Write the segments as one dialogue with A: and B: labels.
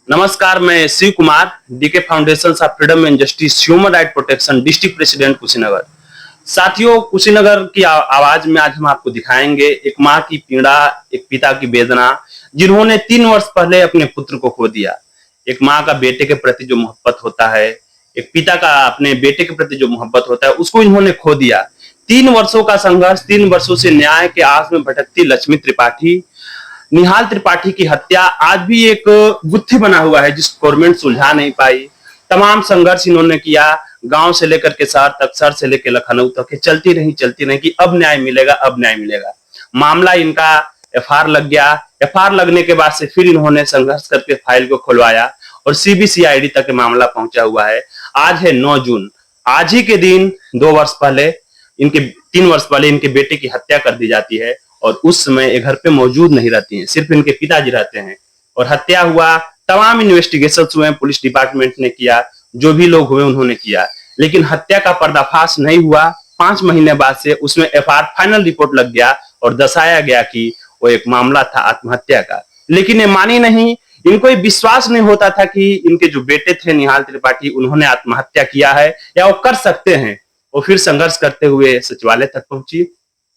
A: नमस्कार, मैं Shiv Kumar, DK foundation of freedom and justice human right protection district president Kushinagar. साथियों, कुशीनगर की आवाज में आज हम आपको दिखाएंगे एक माँ की पीड़ा, एक पिता की वेदना, जिन्होंने 3 वर्ष पहले अपने पुत्र को खो दिया। एक माँ का बेटे के प्रति जो मोहब्बत होता है, एक पिता का अपने बेटे के प्रति जो मोहब्बत होता है, उसको इन्होंने खो दिया। 3 वर्षों का संघर्ष, 3 वर्षों से न्याय के आस में भटकती लक्ष्मी त्रिपाठी, निहाल त्रिपाठी की हत्या आज भी एक गुत्थी बना हुआ है जिसको गवर्नमेंट सुलझा नहीं पाई। तमाम संघर्ष इन्होंने किया, गांव से लेकर के शहर तक, शहर से लेकर लखनऊ तक, चलती रही कि अब न्याय मिलेगा, अब न्याय मिलेगा। मामला इनका एफआईआर लग गया। एफआईआर लगने के बाद से फिर इन्होंने संघर्ष करके फाइल को खुलवाया और सीबीसीआईडी तक मामला पहुंचा हुआ है। आज है 9 जून। आज ही के दिन 2 वर्ष पहले, 3 वर्ष पहले इनके बेटे की हत्या कर दी जाती है और उस समय ये घर पे मौजूद नहीं रहती हैं, सिर्फ इनके पिताजी रहते हैं। और हत्या हुआ, तमाम इन्वेस्टिगेशन हुए, पुलिस डिपार्टमेंट ने किया, जो भी लोग हुए उन्होंने किया, लेकिन हत्या का पर्दाफाश नहीं हुआ। 5 महीने बाद से उसमें एफआईआर फाइनल रिपोर्ट लग गया और दर्शाया गया कि वो एक मामला था आत्महत्या का। लेकिन ये मानी नहीं, इनको ये विश्वास नहीं होता था कि इनके जो बेटे थे निहाल त्रिपाठी, उन्होंने आत्महत्या किया है या वो कर सकते हैं। वो फिर संघर्ष करते हुए सचिवालय तक पहुंची।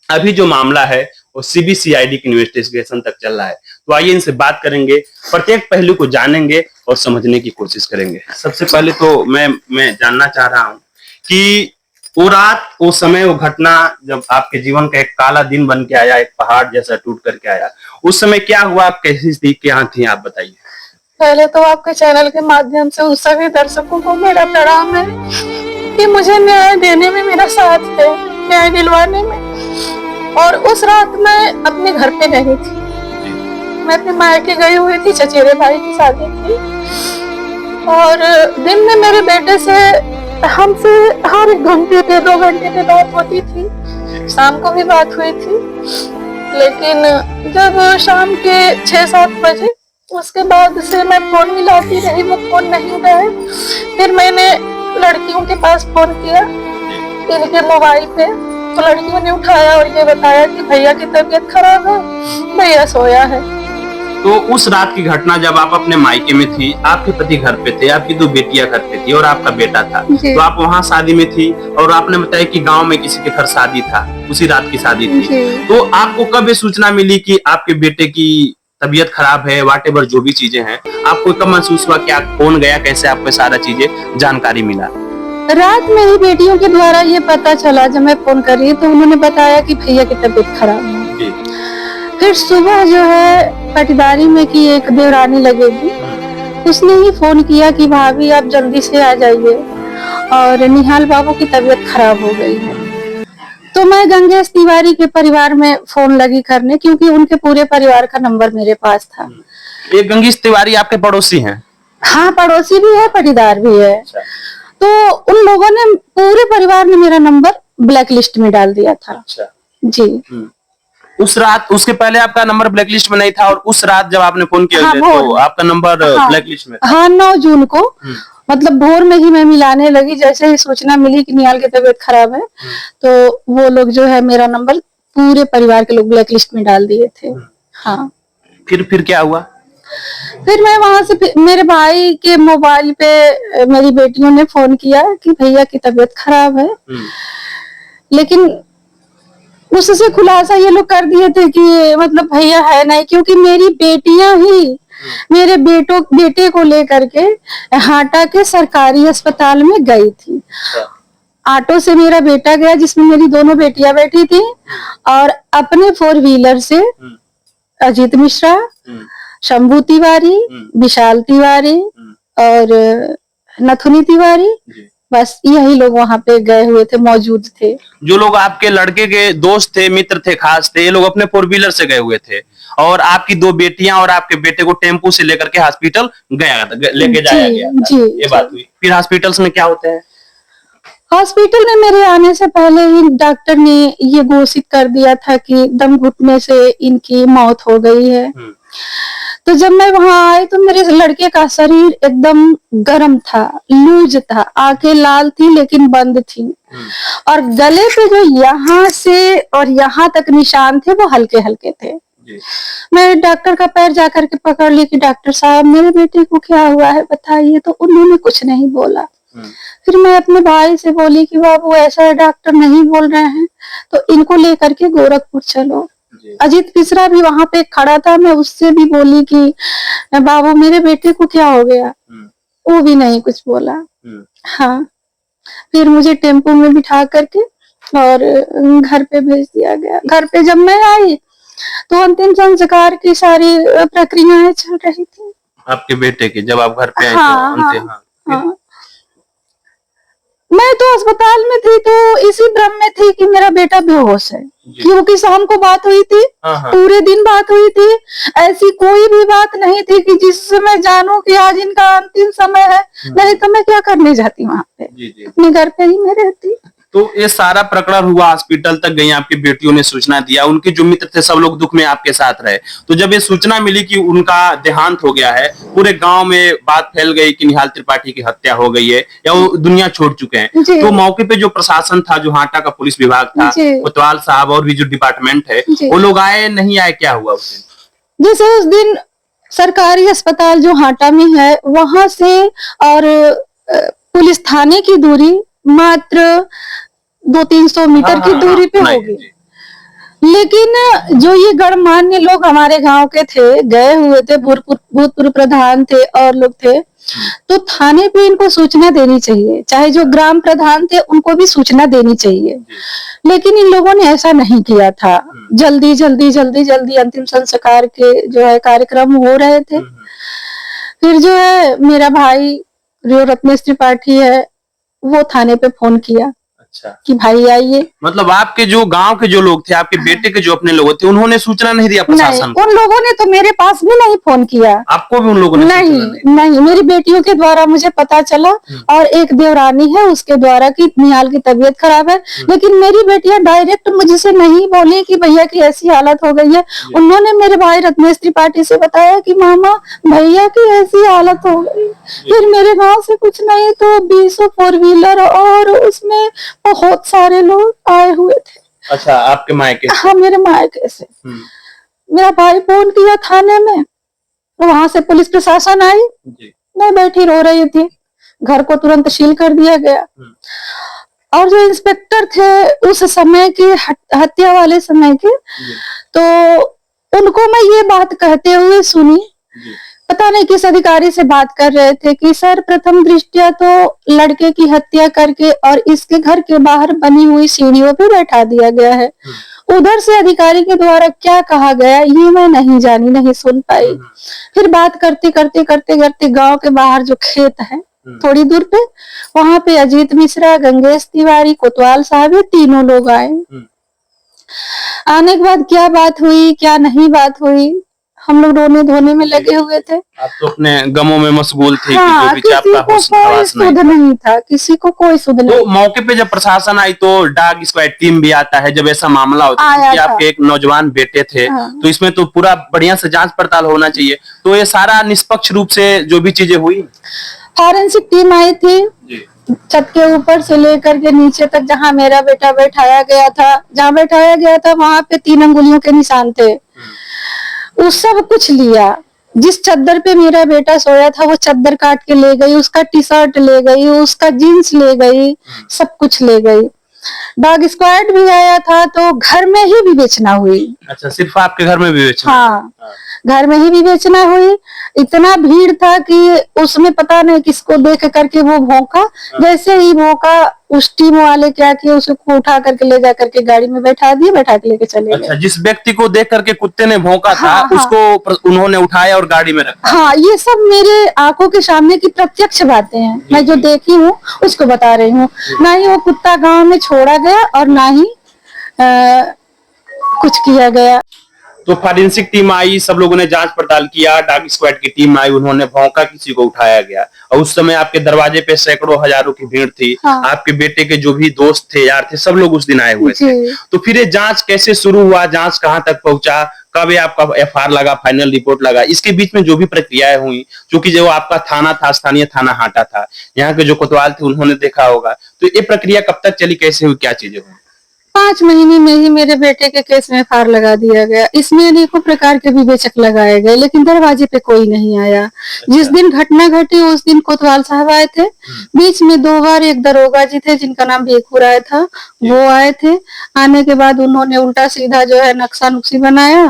A: अभी जो मामला है वो सीबीसीआईडी की इन्वेस्टिगेशन तक चल रहा है। तो आइए इनसे बात करेंगे, प्रत्येक पहलू को जानेंगे और समझने की कोशिश करेंगे। सबसे पहले तो मैं जानना चाह रहा हूँ कि वो रात, वो समय, वो घटना जब आपके जीवन का एक काला दिन बन के आया, एक पहाड़ जैसा टूट करके आया, उस समय क्या हुआ, आप कैसी थी, क्या थी, आप बताइए।
B: पहले तो आपके चैनल के माध्यम से उन सभी दर्शकों को मेरा प्रणाम है कि मुझे न्याय देने में मेरा साथ है, न्याय दिलवाने में। और उस रात मैं अपने घर पे नहीं थी, मैं अपने मायके गई हुई थी, चचेरे भाई की शादी थी। और दिन में मेरे बेटे से हमसे हर 1 घंटे पे 2 घंटे पे बात होती थी, शाम को भी बात हुई थी। लेकिन जब शाम के 6-7 बजे उसके बाद से मैं फोन मिलाती रही, वो फोन नहीं गए। फिर मैंने लड़कियों के पास फोन किया इनके मोबाइल पे, तो लड़कियों ने उठाया और ये बताया कि भैया की तबीयत खराब है, भैया सोया है।
A: तो उस रात की घटना, जब आप अपने मायके में थी, आपके पति घर पे थे, आपकी 2 बेटियां घर पे थी और आपका बेटा था, तो आप वहाँ शादी में थी और आपने बताया कि गांव में किसी के घर शादी था, उसी रात की शादी थी। तो आपको कब ये सूचना मिली कि आपके बेटे की तबीयत खराब है, व्हाटएवर जो भी चीजें हैं, आपको कब महसूस हुआ, क्या फोन गया, कैसे आपको सारा चीजें जानकारी मिला?
B: रात में ही बेटियों के द्वारा ये पता चला। जब मैं फोन कर रही तो उन्होंने बताया कि भैया की तबीयत खराब है। फिर सुबह जो है पटदारी में की एक देवरानी लगेगी, उसने ही फोन किया कि भाभी आप जल्दी से आ जाइए और निहाल बाबू की तबीयत खराब हो गई है। तो मैं गंगेश तिवारी के परिवार में फोन लगी करने, क्योंकि उनके पूरे परिवार का नंबर मेरे पास था।
A: ये गंगेश तिवारी आपके पड़ोसी हैं?
B: हाँ, पड़ोसी भी है, पटीदार भी है। तो उन लोगों ने, पूरे परिवार ने मेरा नंबर ब्लैक लिस्ट में डाल दिया था। जी।
A: उस रात, उसके पहले आपका नंबर ब्लैक लिस्ट में नहीं था और उस रात जब आपने फोन किया,
B: हाँ,
A: तो आपका नंबर ब्लैक लिस्ट में था।
B: हाँ, 9 जून को, मतलब भोर में ही मैं मिलाने लगी। जैसे ही सूचना मिली कि निहाल की तबीयत खराब है, तो वो लोग जो है मेरा नंबर, पूरे परिवार के लोग ब्लैक लिस्ट में डाल दिए थे। हाँ।
A: फिर क्या हुआ?
B: फिर मैं वहां से मेरे भाई के मोबाइल पे मेरी बेटियों ने फोन किया कि भैया की तबीयत खराब है। लेकिन उससे खुलासा ये लोग कर दिए थे कि मतलब भैया है नहीं, क्योंकि मेरी बेटियां ही मेरे बेटे को लेकर के हाटा के सरकारी अस्पताल में गई थी। ऑटो से मेरा बेटा गया, जिसमें मेरी दोनों बेटियां बैठी थी, और अपने 4 व्हीलर से अजीत मिश्रा, शंभू तिवारी, विशाल तिवारी और नथुनी तिवारी, बस यही लोग वहाँ पे गए हुए थे, मौजूद थे।
A: जो लोग आपके लड़के के दोस्त थे, मित्र थे, खास थे, ये लोग अपने 4 व्हीलर से गए हुए थे और आपकी 2 बेटियां और आपके बेटे को टेम्पू से लेकर के हॉस्पिटल लेके जाया गया था। ये बात हुई। फिर हॉस्पिटल्स में क्या होते हैं?
B: हॉस्पिटल में मेरे आने से पहले ही डॉक्टर ने ये घोषित कर दिया था कि दम घुटने से इनकी मौत हो गई है। तो जब मैं वहां आई तो मेरे लड़के का शरीर एकदम गर्म था, लूज था, आंखें लाल थी लेकिन बंद थी, और गले पे जो यहाँ से और यहाँ तक निशान थे वो हल्के हल्के थे।
A: जी।
B: मैं डॉक्टर का पैर जाकर के पकड़ ली कि डॉक्टर साहब मेरे बेटे को क्या हुआ है बताइए, तो उन्होंने कुछ नहीं बोला। फिर मैं अपने भाई से बोली कि बाबू ऐसा है, डॉक्टर नहीं बोल रहे हैं तो इनको लेकर के गोरखपुर चलो। अजीत मिश्रा भी वहां पे खड़ा था, मैं उससे भी बोली कि बाबू मेरे बेटे को क्या हो गया, वो भी नहीं कुछ बोला। हाँ, फिर मुझे टेम्पो में बिठा करके और घर पे भेज दिया गया। घर पे जब मैं आई तो अंतिम संस्कार की सारी प्रक्रियाएं चल रही थी
A: आपके बेटे की, जब आप घर पे आए
B: हाँ,
A: तो अंतिम।
B: हाँ। मैं तो अस्पताल में थी तो इसी भ्रम में थी कि मेरा बेटा बेहोश है, क्योंकि शाम को बात हुई थी, पूरे दिन बात हुई थी। ऐसी कोई भी बात नहीं थी कि जिससे मैं जानूं कि आज इनका अंतिम समय है, नहीं तो मैं क्या करने जाती वहां पे, अपने घर पे ही मैं रहती।
A: तो ये सारा प्रकरण हुआ, हॉस्पिटल तक गई, आपकी बेटियों ने सूचना दिया, उनके जो मित्र थे सब लोग दुख में आपके साथ रहे। तो जब ये सूचना मिली कि उनका देहांत हो गया है, पूरे गांव में बात फैल गई कि निहाल त्रिपाठी की हत्या हो गई है या वो दुनिया छोड़ चुके हैं, तो मौके पे जो प्रशासन था, जो हाटा का पुलिस विभाग था, कोतवाल साहब और भी जो डिपार्टमेंट है, वो लोग आए नहीं आए, क्या हुआ उस दिन?
B: जैसे उस दिन सरकारी अस्पताल जो हाटा में है वहां से और पुलिस थाने की दूरी मात्र 200-300 मीटर की दूरी पे होगी, लेकिन जो ये गणमान्य लोग हमारे गांव के थे, गए हुए थे, भूतपूर्व प्रधान थे और लोग थे, तो थाने पे इनको सूचना देनी चाहिए, चाहे जो ग्राम प्रधान थे उनको भी सूचना देनी चाहिए, लेकिन इन लोगों ने ऐसा नहीं किया था। जल्दी जल्दी जल्दी जल्दी अंतिम संस्कार के जो है कार्यक्रम हो रहे थे। फिर जो है मेरा भाई जो रत्नेश त्रिपाठी है वो थाने पे फोन किया कि भाई आइए।
A: मतलब आपके जो गांव के जो लोग थे, आपके बेटे के जो अपने लोग थे, उन्होंने सूचना नहीं दिया प्रशासन को?
B: उन लोगों ने तो मेरे पास भी नहीं फोन किया।
A: आपको भी उन लोगों ने
B: नहीं, मेरी बेटियों के द्वारा मुझे पता चला और एक देवरानी है उसके द्वारा कि निहाल की तबीयत खराब है, लेकिन मेरी बेटियां डायरेक्ट मुझसे नहीं बोली कि भैया की ऐसी हालत हो गई है। उन्होंने मेरे भाई रत्नेश त्रिपाठी से बताया कि मामा भैया की ऐसी हालत हो गई। फिर मेरे गाँव से कुछ नहीं तो 20 4 व्हीलर और उसमें बहुत सारे लोग आए हुए थे।
A: अच्छा, आपके मायके?
B: हाँ, मेरे मायके से। मेरा भाई फोन किया थाने में, तो वहां से पुलिस प्रशासन आई। मैं बैठी रो रही थी, घर को तुरंत सील कर दिया गया। और जो इंस्पेक्टर थे उस समय के, हत्या वाले समय के, तो उनको मैं ये बात कहते हुए सुनी, पता नहीं किस अधिकारी से बात कर रहे थे कि सर प्रथम दृष्टया तो लड़के की हत्या करके और इसके घर के बाहर बनी हुई सीढ़ियों पे बैठा दिया गया है। उधर से अधिकारी के द्वारा क्या कहा गया ये मैं नहीं जानी, नहीं सुन पाई। फिर बात करते करते करते करते गांव के बाहर जो खेत है थोड़ी दूर पे, वहां पे अजीत मिश्रा, गंगेश तिवारी, कोतवाल साहब, ये तीनों लोग आए। आने के बाद क्या बात हुई क्या नहीं बात हुई, हम लोग रोने धोने में लगे हुए थे।
A: आप तो अपने गमों में मशगूल थे।
B: हाँ, कि किसी को कोई सुध नहीं था, किसी को कोई सुध नहीं।
A: तो मौके पे जब प्रशासन आई तो डॉग स्क्वाड टीम भी आता है जब ऐसा मामला होता है, क्योंकि आपके एक नौजवान बेटे थे, तो इसमें तो पूरा बढ़िया से जांच पड़ताल होना चाहिए। तो ये सारा निष्पक्ष रूप से जो भी चीजें हुई,
B: फॉरेंसिक टीम आई थी, छत के ऊपर से लेकर के नीचे तक जहाँ मेरा बेटा बैठाया गया था, जहाँ बैठाया गया था वहां पे 3 अंगुलियों के निशान थे। वो सब कुछ लिया, जिस चादर पे मेरा बेटा सोया था वो चादर काट के ले गई, उसका टी शर्ट ले गई, उसका जीन्स ले गई, सब कुछ ले गई। डॉग स्क्वाड भी आया था तो घर में ही विवेचना हुई।
A: अच्छा, सिर्फ आपके घर में विवेचना?
B: हाँ, घर में ही विवेचना हुई। इतना भीड़ था कि उसमें पता नहीं किसको देख करके वो भौंका, जैसे ही भौंका उस टीम वाले क्या किए, उसको उठा करके ले जा करके गाड़ी में बैठा दिए, बैठा के लेके चले गए।
A: अच्छा, जिस व्यक्ति को देख करके कुत्ते ने भौंका था, उसको उन्होंने उठाया और गाड़ी में रखा?
B: हाँ, ये सब मेरे आंखों के सामने की प्रत्यक्ष बातें हैं, मैं जो देखी हूँ उसको बता रही हूँ। ना ही वो कुत्ता गांव में छोड़ा गया और ना ही कुछ किया गया।
A: तो फॉरेंसिक टीम आई, सब लोगों ने जांच पड़ताल किया, डॉग स्क्वाड की टीम आई, उन्होंने भौंका, किसी को उठाया गया। और उस समय आपके दरवाजे पे सैकड़ों हजारों की भीड़ थी। हाँ। आपके बेटे के जो भी दोस्त थे, यार थे, सब लोग उस दिन आए हुए थे। तो फिर ये जांच कैसे शुरू हुआ, जांच कहाँ तक पहुंचा, कब आपका FR लगा, फाइनल रिपोर्ट लगा, इसके बीच में जो भी प्रक्रियाएं हुई, क्योंकि जो आपका थाना था, स्थानीय थाना हाटा था, यहाँ के जो कोतवाल थे उन्होंने देखा होगा, तो ये प्रक्रिया कब तक चली, कैसे हुई, क्या चीजें हुई?
B: 5 महीने में ही मेरे बेटे के केस में FIR लगा दिया गया। इसमें अनेकों प्रकार के विवेचक लगाए गए, लेकिन दरवाजे पे कोई नहीं आया। जिस दिन घटना घटी उस दिन कोतवाल साहब आए थे। बीच में 2 बार एक दरोगा जी थे जिनका नाम बेखू राय था, वो आए थे। आने के बाद उन्होंने उल्टा सीधा जो है नक्शा नुक्सी बनाया।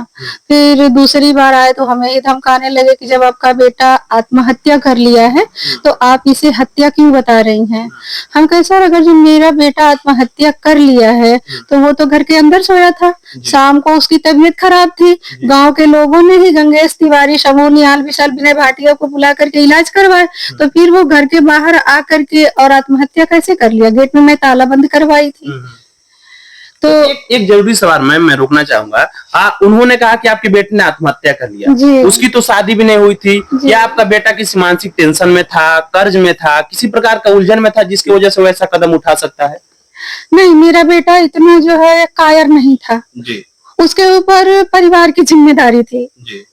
B: फिर दूसरी बार आए तो हमें ही धमकाने लगे कि जब आपका बेटा आत्महत्या कर लिया है तो आप इसे हत्या क्यों बता रही हैं। हम कहे सर अगर जो मेरा बेटा आत्महत्या कर लिया है तो वो तो घर के अंदर सोया था, शाम को उसकी तबीयत खराब थी, गांव के लोगों ने ही गंगेश तिवारी, शमू निहाल, विशाल, विनय भाटिया को बुला करके इलाज करवाए, तो फिर वो घर के बाहर आ करके और आत्महत्या कैसे कर लिया। गेट में मैं ताला बंद करवाई थी। तो
A: एक जरूरी सवाल मैं रोकना चाहूंगा। उन्होंने कहा कि आपके बेटे ने आत्महत्या कर लिया, उसकी तो शादी भी नहीं हुई थी। क्या आपका बेटा किसी मानसिक टेंशन में था, कर्ज में था, किसी प्रकार का उलझन में था जिसकी वजह से वो ऐसा कदम उठा सकता है?
B: नहीं, मेरा बेटा इतना जो है कायर नहीं था जी। उसके ऊपर परिवार की जिम्मेदारी थी जी।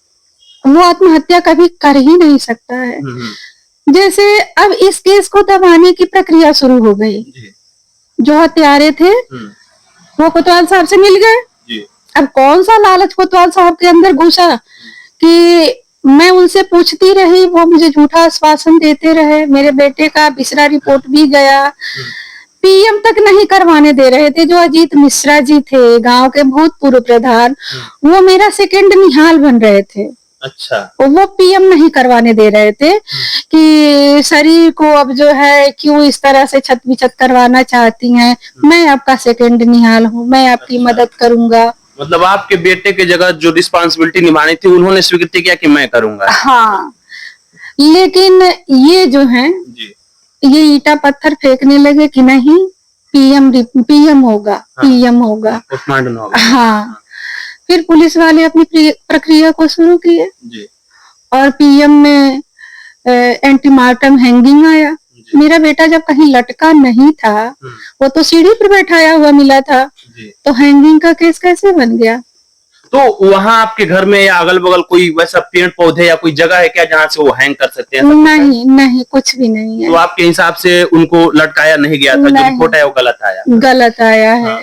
B: वो आत्महत्या कभी कर ही नहीं सकता है। जैसे अब इस केस को दबाने की प्रक्रिया शुरू हो गई। जो हत्यारे थे वो कोतवाल साहब से मिल गए। अब कौन सा लालच कोतवाल साहब के अंदर घुसा कि मैं उनसे पूछती रही, वो मुझे झूठा आश्वासन देते रहे। मेरे बेटे का बिसरा रिपोर्ट भी गया, PM तक नहीं करवाने दे रहे थे। जो अजीत मिश्रा जी थे गांव के भूतपूर्व प्रधान, वो मेरा सेकंड निहाल बन रहे थे। अच्छा, वो PM नहीं करवाने दे रहे थे कि शरीर को अब जो है क्यों इस तरह से छत बिछत करवाना चाहती हैं, मैं आपका सेकंड निहाल हूँ, मैं आपकी मदद करूंगा।
A: मतलब आपके बेटे के जगह जो रिस्पांसिबिलिटी निभानी थी उन्होंने स्वीकृति किया कि मैं करूंगा।
B: हाँ, लेकिन ये जो है ये ईटा पत्थर फेंकने लगे कि नहीं PM होगा। हाँ, PM होगा, हाँ। फिर पुलिस वाले अपनी प्रक्रिया को शुरू किए और PM में एंटीमार्टम हैंगिंग आया। मेरा बेटा जब कहीं लटका नहीं था, वो तो सीढ़ी पर बैठाया हुआ मिला था, तो हैंगिंग का केस कैसे बन गया?
A: तो वहाँ आपके घर में या अगल बगल कोई वैसा पेड़ पौधे या कोई जगह है क्या जहाँ से वो हैंग कर सकते हैं?
B: नहीं, कुछ भी नहीं है।
A: तो आपके हिसाब से उनको लटकाया नहीं गया था, जो रिपोर्ट है वो गलत आया है।
B: हाँ।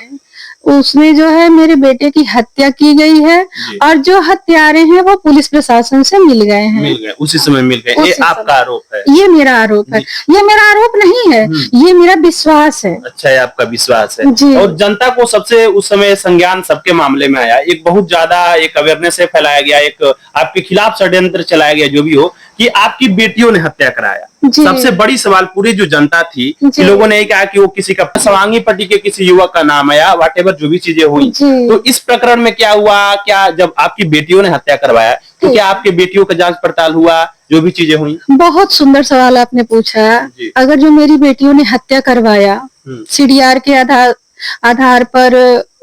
B: उसमें जो है मेरे बेटे की हत्या की गई है और जो हत्यारे हैं वो पुलिस प्रशासन से मिल गए,
A: उसी समय मिल गए। ये आपका आरोप है?
B: ये मेरा आरोप है। ये मेरा आरोप नहीं है, ये मेरा विश्वास है।
A: अच्छा, ये आपका विश्वास है। और जनता को सबसे उस समय संज्ञान सबके मामले में आया, एक बहुत ज्यादा एक अवेयरनेस फैलाया गया, एक आपके खिलाफ षड्यंत्र चलाया गया, जो भी हो, कि आपकी बेटियों ने हत्या कराया। सबसे बड़ी सवाल पूरी जो जनता थी कि लोगों ने कहा कि वो किसी का सवांगी पट्टी के किसी युवक का नाम आया, व्हाटएवर जो भी चीजें हुई। तो इस प्रकरण में क्या हुआ? क्या जब आपकी बेटियों ने हत्या करवाया तो क्या आपके बेटियों का जांच पड़ताल हुआ, जो भी चीजें हुई?
B: बहुत सुंदर सवाल आपने पूछा। अगर जो मेरी बेटियों ने हत्या करवाया, CDR के आधार पर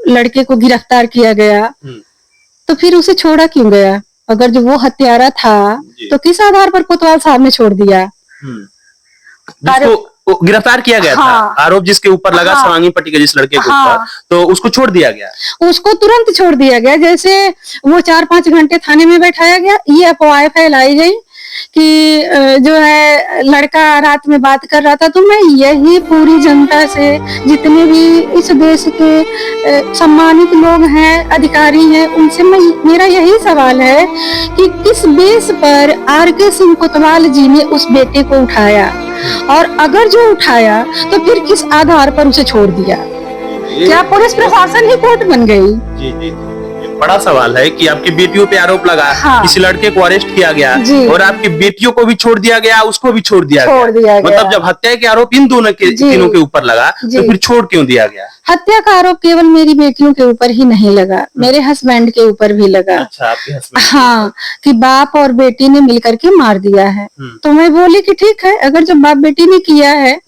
B: लड़के को गिरफ्तार किया गया, तो फिर उसे छोड़ा क्यों गया? अगर जो वो हत्यारा था तो किस आधार पर कोतवाल साहब ने छोड़ दिया?
A: जिसको गिरफ्तार किया गया था, आरोप जिसके ऊपर लगा, सवांगी पट्टी के जिस लड़के के ऊपर, तो उसको छोड़ दिया गया।
B: उसको तुरंत छोड़ दिया गया। जैसे वो 4-5 घंटे थाने में बैठाया गया, ये अफवाह फैलाई गई कि जो है लड़का रात में बात कर रहा था। तो मैं यही पूरी जनता से, जितने भी इस देश के सम्मानित लोग हैं, अधिकारी हैं, उनसे मेरा यही सवाल है कि किस बेस पर RK सिंह कोतवाल जी ने उस बेटे को उठाया, और अगर जो उठाया तो फिर किस आधार पर उसे छोड़ दिया? क्या पुलिस प्रशासन ही कोर्ट बन गई?
A: जी, बड़ा सवाल है कि आपकी बेटियों पे आरोप लगा। हाँ। किसी लड़के को अरेस्ट किया गया और आपकी बेटियों को भी छोड़ दिया गया, उसको भी छोड़ दिया गया। मतलब जब हत्या के आरोप इन दोनों के तीनों के ऊपर लगा तो फिर छोड़ क्यों दिया गया?
B: हत्या का आरोप केवल मेरी बेटियों के ऊपर ही नहीं लगा, मेरे हस्बैंड के ऊपर भी लगा।
A: अच्छा, आपके हस्बैंड?
B: हाँ, कि बाप और बेटी ने मिलकर के मार दिया है। तो मैं बोली कि ठीक है, अगर जो बाप बेटी ने किया है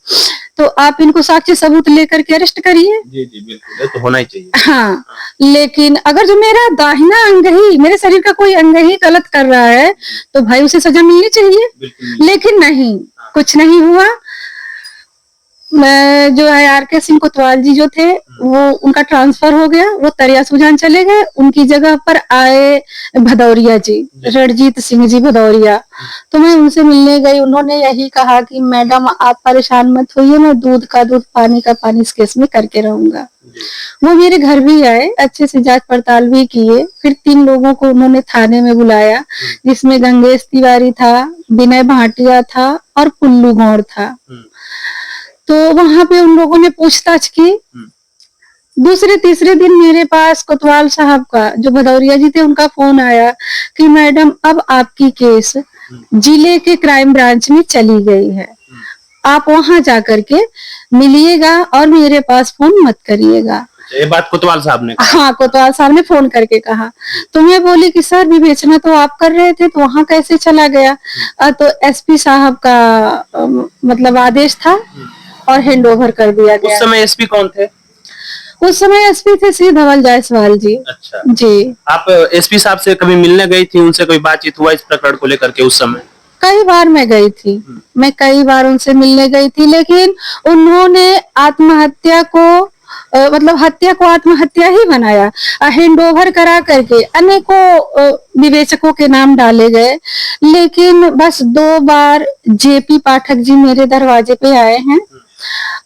B: तो आप इनको साक्ष्य सबूत लेकर के अरेस्ट करिए।
A: जी बिल्कुल, तो होना ही चाहिए।
B: हाँ, लेकिन अगर जो मेरा दाहिना अंग ही, मेरे शरीर का कोई अंग ही गलत कर रहा है तो भाई उसे सजा मिलनी चाहिए। लेकिन नहीं, कुछ नहीं हुआ। मैं जो है आर के सिंह कोतवाल जी जो थे वो उनका ट्रांसफर हो गया, वो तरिया सुजान चले गए। उनकी जगह पर आए भदौरिया जी, रणजीत सिंह जी भदौरिया। तो मैं उनसे मिलने गई, उन्होंने यही कहा कि मैडम आप परेशान मत होइए, मैं दूध का दूध पानी का पानी इस केस में करके रहूंगा। वो मेरे घर भी आए, अच्छे से जांच पड़ताल भी किए। फिर 3 लोगों को उन्होंने थाने में बुलाया, जिसमें गंगेश तिवारी था, विनय भाटिया था और पुल्लू गौड़ था। तो वहां पे उन लोगों ने पूछताछ की। दूसरे तीसरे दिन मेरे पास कोतवाल साहब का, जो भदौरिया जी थे, उनका फोन आया कि मैडम अब आपकी केस जिले के क्राइम ब्रांच में चली गई है, आप वहां जाकर के मिलिएगा और मेरे पास फोन मत करिएगा।
A: ये बात कोतवाल साहब ने कहा?
B: हाँ, कोतवाल साहब ने फोन करके कहा। तो मैं बोली कि सर विवेचना तो आप कर रहे थे, तो वहां कैसे चला गया? तो एसपी साहब का मतलब आदेश था और हैंड ओवर कर दिया गया।
A: उस समय एसपी कौन थे?
B: उस समय एसपी थे श्री धवल जायसवाल जी।
A: अच्छा
B: जी।
A: आप एसपी साहब से कभी मिलने गई थी, उनसे कोई बातचीत हुआ इस प्रकरण को लेकर के? उस समय
B: कई बार मैं गई थी, मैं कई बार उनसे मिलने गई थी, लेकिन उन्होंने आत्महत्या को मतलब हत्या को आत्महत्या ही बनाया। हैंड ओवर करा करके अनेकों विवेचकों के नाम डाले गए, लेकिन बस 2 बार जेपी पाठक जी मेरे दरवाजे पे आए हैं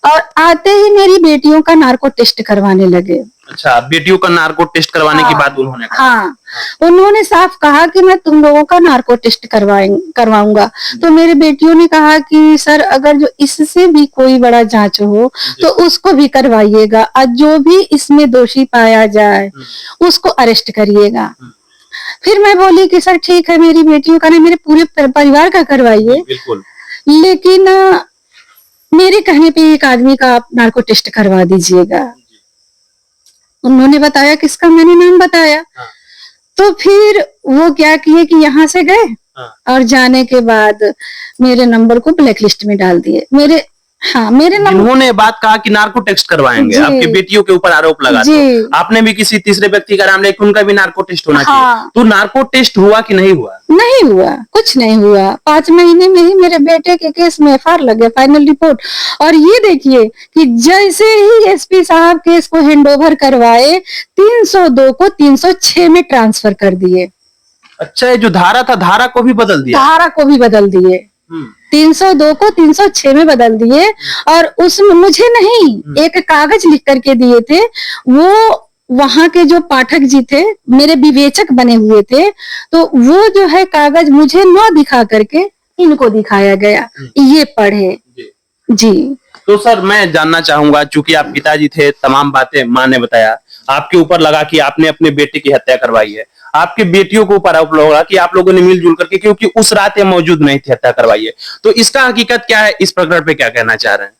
B: और आते ही मेरी बेटियों का नार्को टेस्ट करवाने लगे।
A: अच्छा, बेटियों का नार्को टेस्ट करवाने की बात उन्होंने कहा?
B: हाँ, उन्होंने साफ कहा कि मैं तुम लोगों का नार्को टेस्ट करवाऊंगा। तो मेरी बेटियों ने कहा कि सर अगर जो इससे भी कोई बड़ा जांच हो तो उसको भी करवाइएगा और जो भी इसमें दोषी पाया जाए उसको अरेस्ट करिएगा। फिर मैं बोली कि सर ठीक है, मेरी बेटियों का नहीं, मेरे पूरे परिवार का करवाइए।
A: बिल्कुल।
B: लेकिन मेरे कहने पे एक आदमी का आप नार्को टेस्ट करवा दीजिएगा। उन्होंने बताया किसका, मैंने नाम बताया। तो फिर वो क्या किए कि यहाँ से गए और जाने के बाद मेरे नंबर को ब्लैक लिस्ट में डाल दिए। मेरे नंबर,
A: उन्होंने बात कहा कि नार्को टेस्ट करवाएंगे, आपकी बेटियों के ऊपर आरोप लगा। तो आपने भी किसी तीसरे व्यक्ति का नाम लेकर उनका भी नार्को टेस्ट होना चाहिए। तो नार्को टेस्ट हुआ कि नहीं हुआ?
B: नहीं हुआ, कुछ नहीं हुआ। 5 महीने में ही मेरे बेटे के केस में एफआईआर लग गया, फाइनल रिपोर्ट। और ये देखिए कि जैसे ही एसपी साहब केस को हैंड ओवर करवाए, 302 को 306 में ट्रांसफर कर दिए।
A: अच्छा, ये जो धारा था, धारा को भी बदल दिया?
B: धारा को भी बदल दिए, 302 को 306 में बदल दिए। और उसमें मुझे नहीं, एक कागज लिख करके दिए थे। वो वहां के जो पाठक जी थे, मेरे विवेचक बने हुए थे, तो वो जो है कागज मुझे न दिखा करके इनको दिखाया गया, ये पढ़े। जी।
A: तो सर मैं जानना चाहूंगा, चूंकि आप पिताजी थे, तमाम बातें माँ ने बताया, आपके ऊपर लगा कि आपने अपने बेटे की हत्या करवाई है, आपके बेटियों के ऊपर आरोप लगा कि आप लोगों ने मिलजुल करके, क्योंकि उस रात ये मौजूद नहीं थी, हत्या करवाई है। तो इसका हकीकत क्या है? इस प्रकरण पे क्या कहना चाह रहे हैं?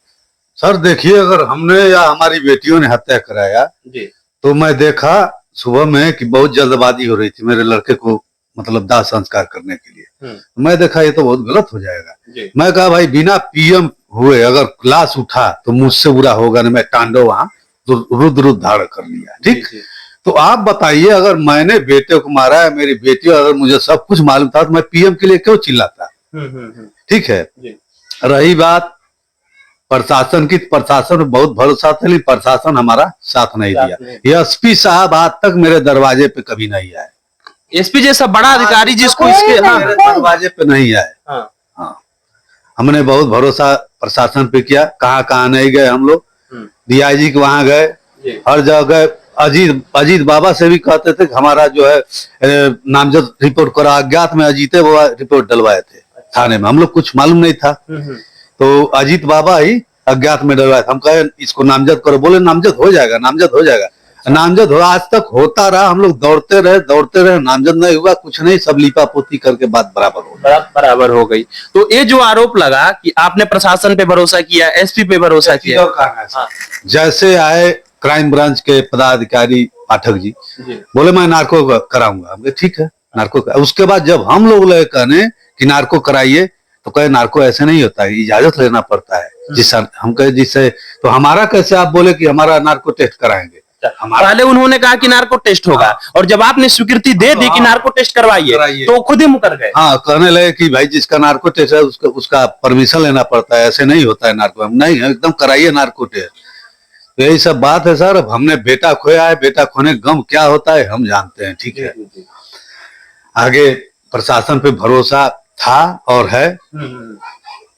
C: सर देखिए, अगर हमने या हमारी बेटियों ने हत्या कराया जी, तो मैं देखा सुबह में कि बहुत जल्दबाजी हो रही थी मेरे लड़के को मतलब दाह संस्कार करने के लिए। मैं देखा ये तो बहुत गलत हो जाएगा। मैं कहा भाई बिना पीएम हुए अगर लाश उठा तो मुझसे बुरा होगा नहीं, मैं टांडो वहां रुद्र धारण कर लिया। ठीक, तो आप बताइए, अगर मैंने बेटे को मारा है, मेरी बेटी, अगर मुझे सब कुछ मालूम था तो मैं पीएम के लिए क्यों चिल्लाता? ठीक है। रही बात प्रशासन की, प्रशासन में बहुत भरोसा था, लेकिन प्रशासन हमारा साथ नहीं दिया। एसपी साहब आज तक मेरे दरवाजे पे कभी नहीं आए।
A: एसपी जैसा बड़ा अधिकारी जिसको इसके
C: मेरे दरवाजे पे नहीं आए। हाँ, हमने बहुत भरोसा प्रशासन पे किया, कहाँ नहीं गए हम लोग। डीआईजी के वहां गए, हर जगह अजीत बाबा से भी कहते थे कि हमारा जो है नामजद रिपोर्ट करा, अज्ञात में अजीते वो रिपोर्ट डलवाए थे थाने में, हम लोग कुछ मालूम नहीं था। तो अजीत बाबा ही अज्ञात में डलवाए थे। हम कहे इसको नामजद करो, बोले नामजद हो जाएगा, नामजद हो जाएगा। नामजद हो, आज तक होता रहा, हम लोग दौड़ते रहे, नामजद नहीं हुआ, कुछ नहीं, सब लिपा पोती करके बात
A: बराबर हो गई। तो ये जो आरोप लगा कि आपने प्रशासन पे भरोसा किया, एसपी पे भरोसा किया,
C: जैसे आए क्राइम ब्रांच के पदाधिकारी पाठक जी बोले मैं नार्को कराऊंगा, हम ठीक है नार्को। उसके बाद जब हम लोग लगे कहने कि नार्को कराइए, तो कहे नार्को ऐसे नहीं होता है, इजाजत लेना पड़ता है। जिससे हम कहे जिससे, तो हमारा कैसे आप बोले कि हमारा नार्को टेस्ट कराएंगे?
A: पहले उन्होंने कहा कि नार्को टेस्ट होगा, और जब आपने स्वीकृति दे दी कि नार्को टेस्ट करवाइए तो खुद ही मुकर गए।
C: हाँ, कहने लगे कि भाई जिसका नार्को टेस्ट है उसका परमिशन लेना पड़ता है, ऐसे नहीं होता है नार्को। नहीं, एकदम कराइए नार्को टेस्ट। तो यही सब बात है सर। अब हमने बेटा खोया है, बेटा खोने गम क्या होता है हम जानते हैं, ठीक है। आगे प्रशासन पे भरोसा था और है,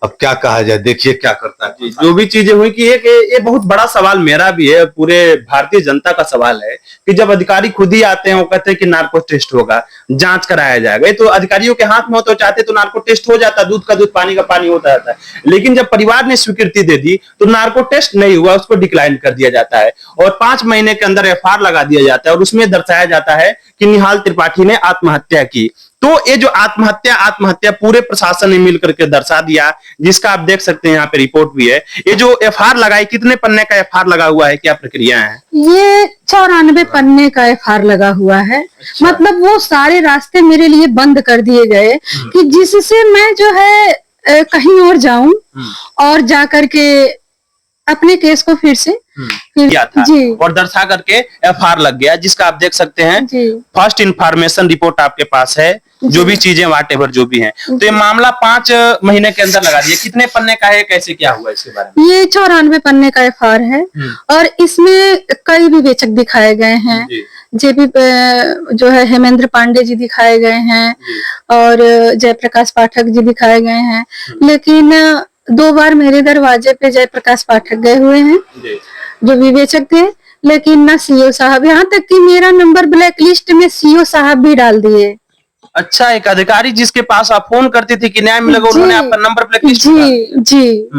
C: अब क्या कहा जाए, देखिए क्या करता है।
A: जो भी चीजें हुई कि ये बहुत बड़ा सवाल मेरा भी है, पूरे भारतीय जनता का सवाल है कि जब अधिकारी खुद ही आते हैं, वो कहते हैं कि नार्को टेस्ट होगा, जांच कराया जाएगा, तो अधिकारियों के हाथ में हो तो चाहते तो नार्को टेस्ट हो जाता, दूध का दूध पानी का पानी होता रहता है। लेकिन जब परिवार ने स्वीकृति दे दी तो नार्को टेस्ट नहीं हुआ, उसको डिक्लाइन कर दिया जाता है और 5 महीने के अंदर एफआईआर लगा दिया जाता है और उसमें दर्शाया जाता है कि निहाल त्रिपाठी ने आत्महत्या की। तो ये जो आत्महत्या पूरे प्रशासन ने मिलकर के दर्शा दिया, जिसका आप देख सकते हैं यहाँ पे रिपोर्ट भी है। ये जो एफआईआर लगाई, कितने पन्ने का एफआईआर लगा हुआ है, क्या प्रक्रिया है?
B: ये 94 पन्ने का एफआईआर लगा हुआ है।
A: अच्छा।
B: मतलब वो सारे रास्ते मेरे लिए बंद कर दिए गए कि जिससे मैं जो है कहीं और जाऊं और जा करके अपने केस को फिर से
A: किया था
B: जी।
A: और दर्शा करके एफआईआर लग गया, जिसका आप देख सकते हैं फर्स्ट इंफॉर्मेशन रिपोर्ट आपके पास है, जो भी चीजें वाटेवर जो भी हैं। तो ये मामला 5 महीने के अंदर लगा दिया। कितने पन्ने का है, कैसे क्या हुआ इसके बारे में?
B: ये 94 पन्ने का एफआईआर है और इसमें कई विवेचक दिखाए गए हैं। जेपी जो है हेमेंद्र पांडे जी दिखाए गए हैं और जयप्रकाश पाठक जी दिखाए गए हैं। लेकिन 2 बार मेरे दरवाजे पे जयप्रकाश पाठक गए हुए हैं जो विवेचक थे, लेकिन ना सीओ साहब, यहाँ तक कि मेरा नंबर ब्लैक लिस्ट में सीओ साहब भी डाल दिए।
A: अच्छा, एक अधिकारी जिसके पास आप फोन करते थे कि न्याय मिलेगा, उन्होंने आपका नंबर ब्लैक लिस्ट में?
B: जी,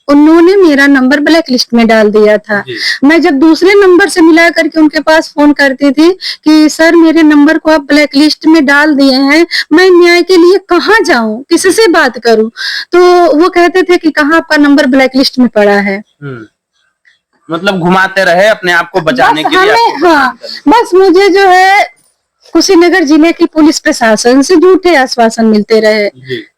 B: उन्होंने मेरा नंबर ब्लैक लिस्ट में डाल दिया था। मैं जब दूसरे नंबर से मिला करके उनके पास फोन करती थी कि सर मेरे नंबर को आप ब्लैक लिस्ट में डाल दिए हैं, मैं न्याय के लिए कहाँ जाऊं, किससे बात करूं? तो वो कहते थे कि कहाँ आपका नंबर ब्लैक लिस्ट में पड़ा है।
A: मतलब घुमाते रहे अपने आप को बचाने के लिए।
B: हाँ, बस मुझे जो है कुशीनगर जिले की पुलिस प्रशासन से झूठे आश्वासन मिलते रहे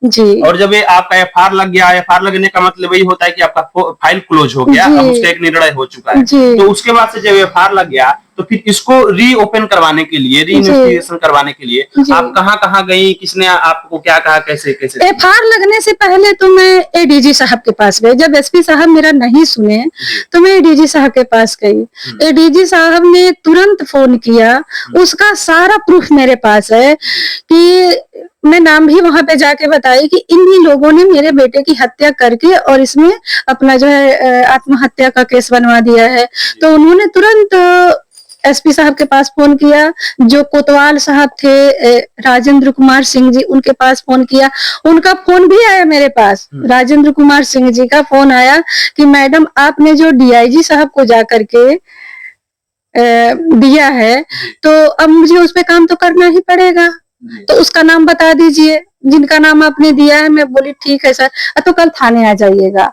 B: जी।
A: और जब ये आपका एफआईआर लग गया, एफआईआर लगने का मतलब यही होता है कि आपका फाइल क्लोज हो गया, अब उसका एक निर्णय हो चुका है। तो उसके बाद से जब एफआईआर लग गया तो फिर इसको रीओपन करवाने के लिए, री इन्वेस्टिगेशन करवाने के लिए आप कहाँ गई, किसने आपको क्या कहा, कैसे?
B: एफआईआर लगने से पहले तो मैं एडीजी साहब के पास गई। जब एसपी साहब मेरा नहीं सुने तो मैं एडीजी साहब के पास गई। एडीजी साहब ने तुरंत फोन किया, उसका सारा प्रूफ मेरे पास है कि मैं नाम भी वहां पे जाके बताई कि इन्हीं लोगों ने मेरे बेटे की हत्या करके और इसमें अपना जो है आत्महत्या का केस बनवा दिया है। तो उन्होंने तुरंत एसपी साहब के पास फोन किया, जो कोतवाल साहब थे राजेंद्र कुमार सिंह जी, उनके पास फोन किया। उनका फोन भी आया मेरे पास, राजेंद्र कुमार सिंह जी का फोन आया कि मैडम आपने जो डीआईजी साहब को जा करके दिया है तो अब मुझे उस पे काम तो करना ही पड़ेगा, तो उसका नाम बता दीजिए जिनका नाम आपने दिया है। मैं बोली ठीक है सर, तो कल थाने आ जाइएगा।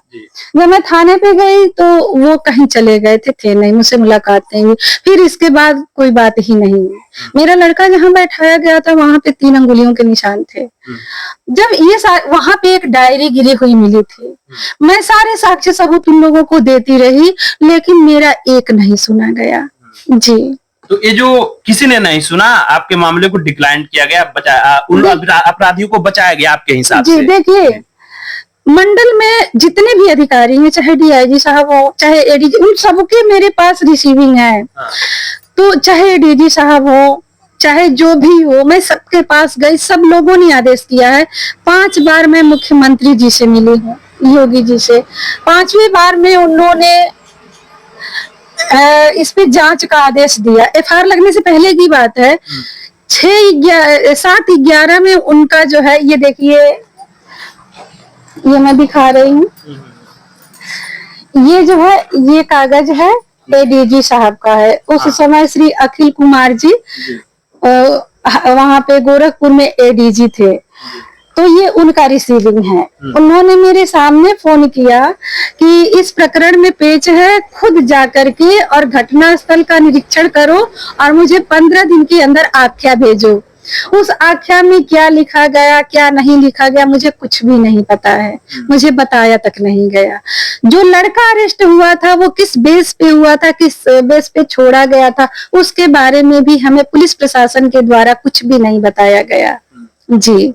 B: जब मैं थाने पे गई तो वो कहीं चले गए थे नहीं, मुझसे मुलाकात नहीं हुई। फिर इसके बाद कोई बात ही नहीं हुई। मेरा लड़का जहाँ बैठाया गया था वहां पे 3 अंगुलियों के निशान थे। जब ये वहां पे एक डायरी गिरी हुई मिली थी, मैं सारे साक्ष्य सबूत उन लोगों को देती रही, लेकिन मेरा एक नहीं सुना गया जी।
A: तो ये जो किसी ने नहीं सुना, आपके मामले को डिक्लाइन किया गया, उन अपराधियों को बचाया गया आपके हिसाब से?
B: देखिए, मंडल में जितने भी अधिकारी हैं, चाहे डीआईजी साहब हो, चाहे एडीजी, उन सबके मेरे पास रिसीविंग है। तो चाहे डीजी साहब हो, चाहे जो भी हो, मैं सबके पास गई। सब लोगों ने आदेश किया है। 5 बार मैं मुख्यमंत्री जी से मिली हूँ, योगी जी से। 5वीं बार में उन्होंने इस पे जांच का आदेश दिया। एफआईआर लगने से पहले की बात है। 7/11 में उनका जो है, ये देखिए, ये मैं दिखा रही हूँ, ये जो है ये कागज है एडीजी साहब का है। उस समय श्री अखिल कुमार जी वहां पे गोरखपुर में एडीजी थे, तो ये उनका रिसीविंग है। उन्होंने मेरे सामने फोन किया कि इस प्रकरण में पेच है, खुद जाकर के और घटना स्थल का निरीक्षण करो और मुझे 15 दिन के अंदर आख्या भेजो। उस आख्या में क्या लिखा गया क्या नहीं लिखा गया मुझे कुछ भी नहीं पता है, मुझे बताया तक नहीं गया। जो लड़का अरेस्ट हुआ था वो किस बेस पे हुआ था, किस बेस पे छोड़ा गया था, उसके बारे में भी हमें पुलिस प्रशासन के द्वारा कुछ भी नहीं बताया गया। जी,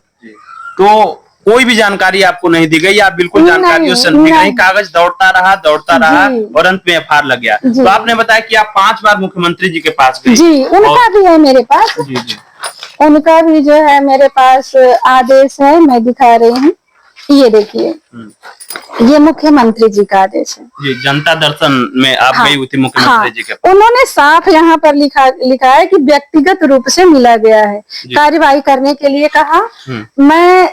A: तो कोई भी जानकारी आपको नहीं दी गई, आप बिल्कुल जानकारियों से नहीं गई, कागज दौड़ता रहा और अंत में एफआईआर लग गया। तो आपने बताया कि आप 5 बार मुख्यमंत्री जी के पास गए।
B: जी, उनका भी है मेरे पास।
A: जी,
B: उनका भी जो है मेरे पास आदेश है, मैं दिखा रही हूँ, ये देखिए, ये मुख्यमंत्री जी का आदेश है।
A: जी, जनता दर्शन में आप गई हुई थी मुख्यमंत्री जी के पास।
B: उन्होंने साफ यहाँ पर लिखा है कि व्यक्तिगत रूप से मिला गया है, कार्यवाही करने के लिए कहा। मैं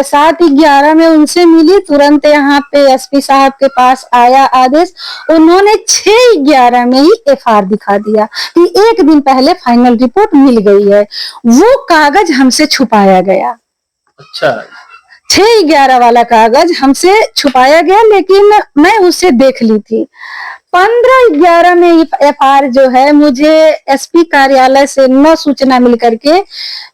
B: 7:11 में उनसे मिली, तुरंत यहाँ पे एसपी साहब के पास आया आदेश, उन्होंने 6:11 में ही एफआईआर दिखा दिया कि एक दिन पहले फाइनल रिपोर्ट मिल गई है। वो कागज हमसे छुपाया गया।
A: अच्छा,
B: 6:11 वाला कागज हमसे छुपाया गया, लेकिन मैं उसे देख ली थी। 15:11 में एफआईआर जो है मुझे एसपी कार्यालय से 9 सूचना मिल करके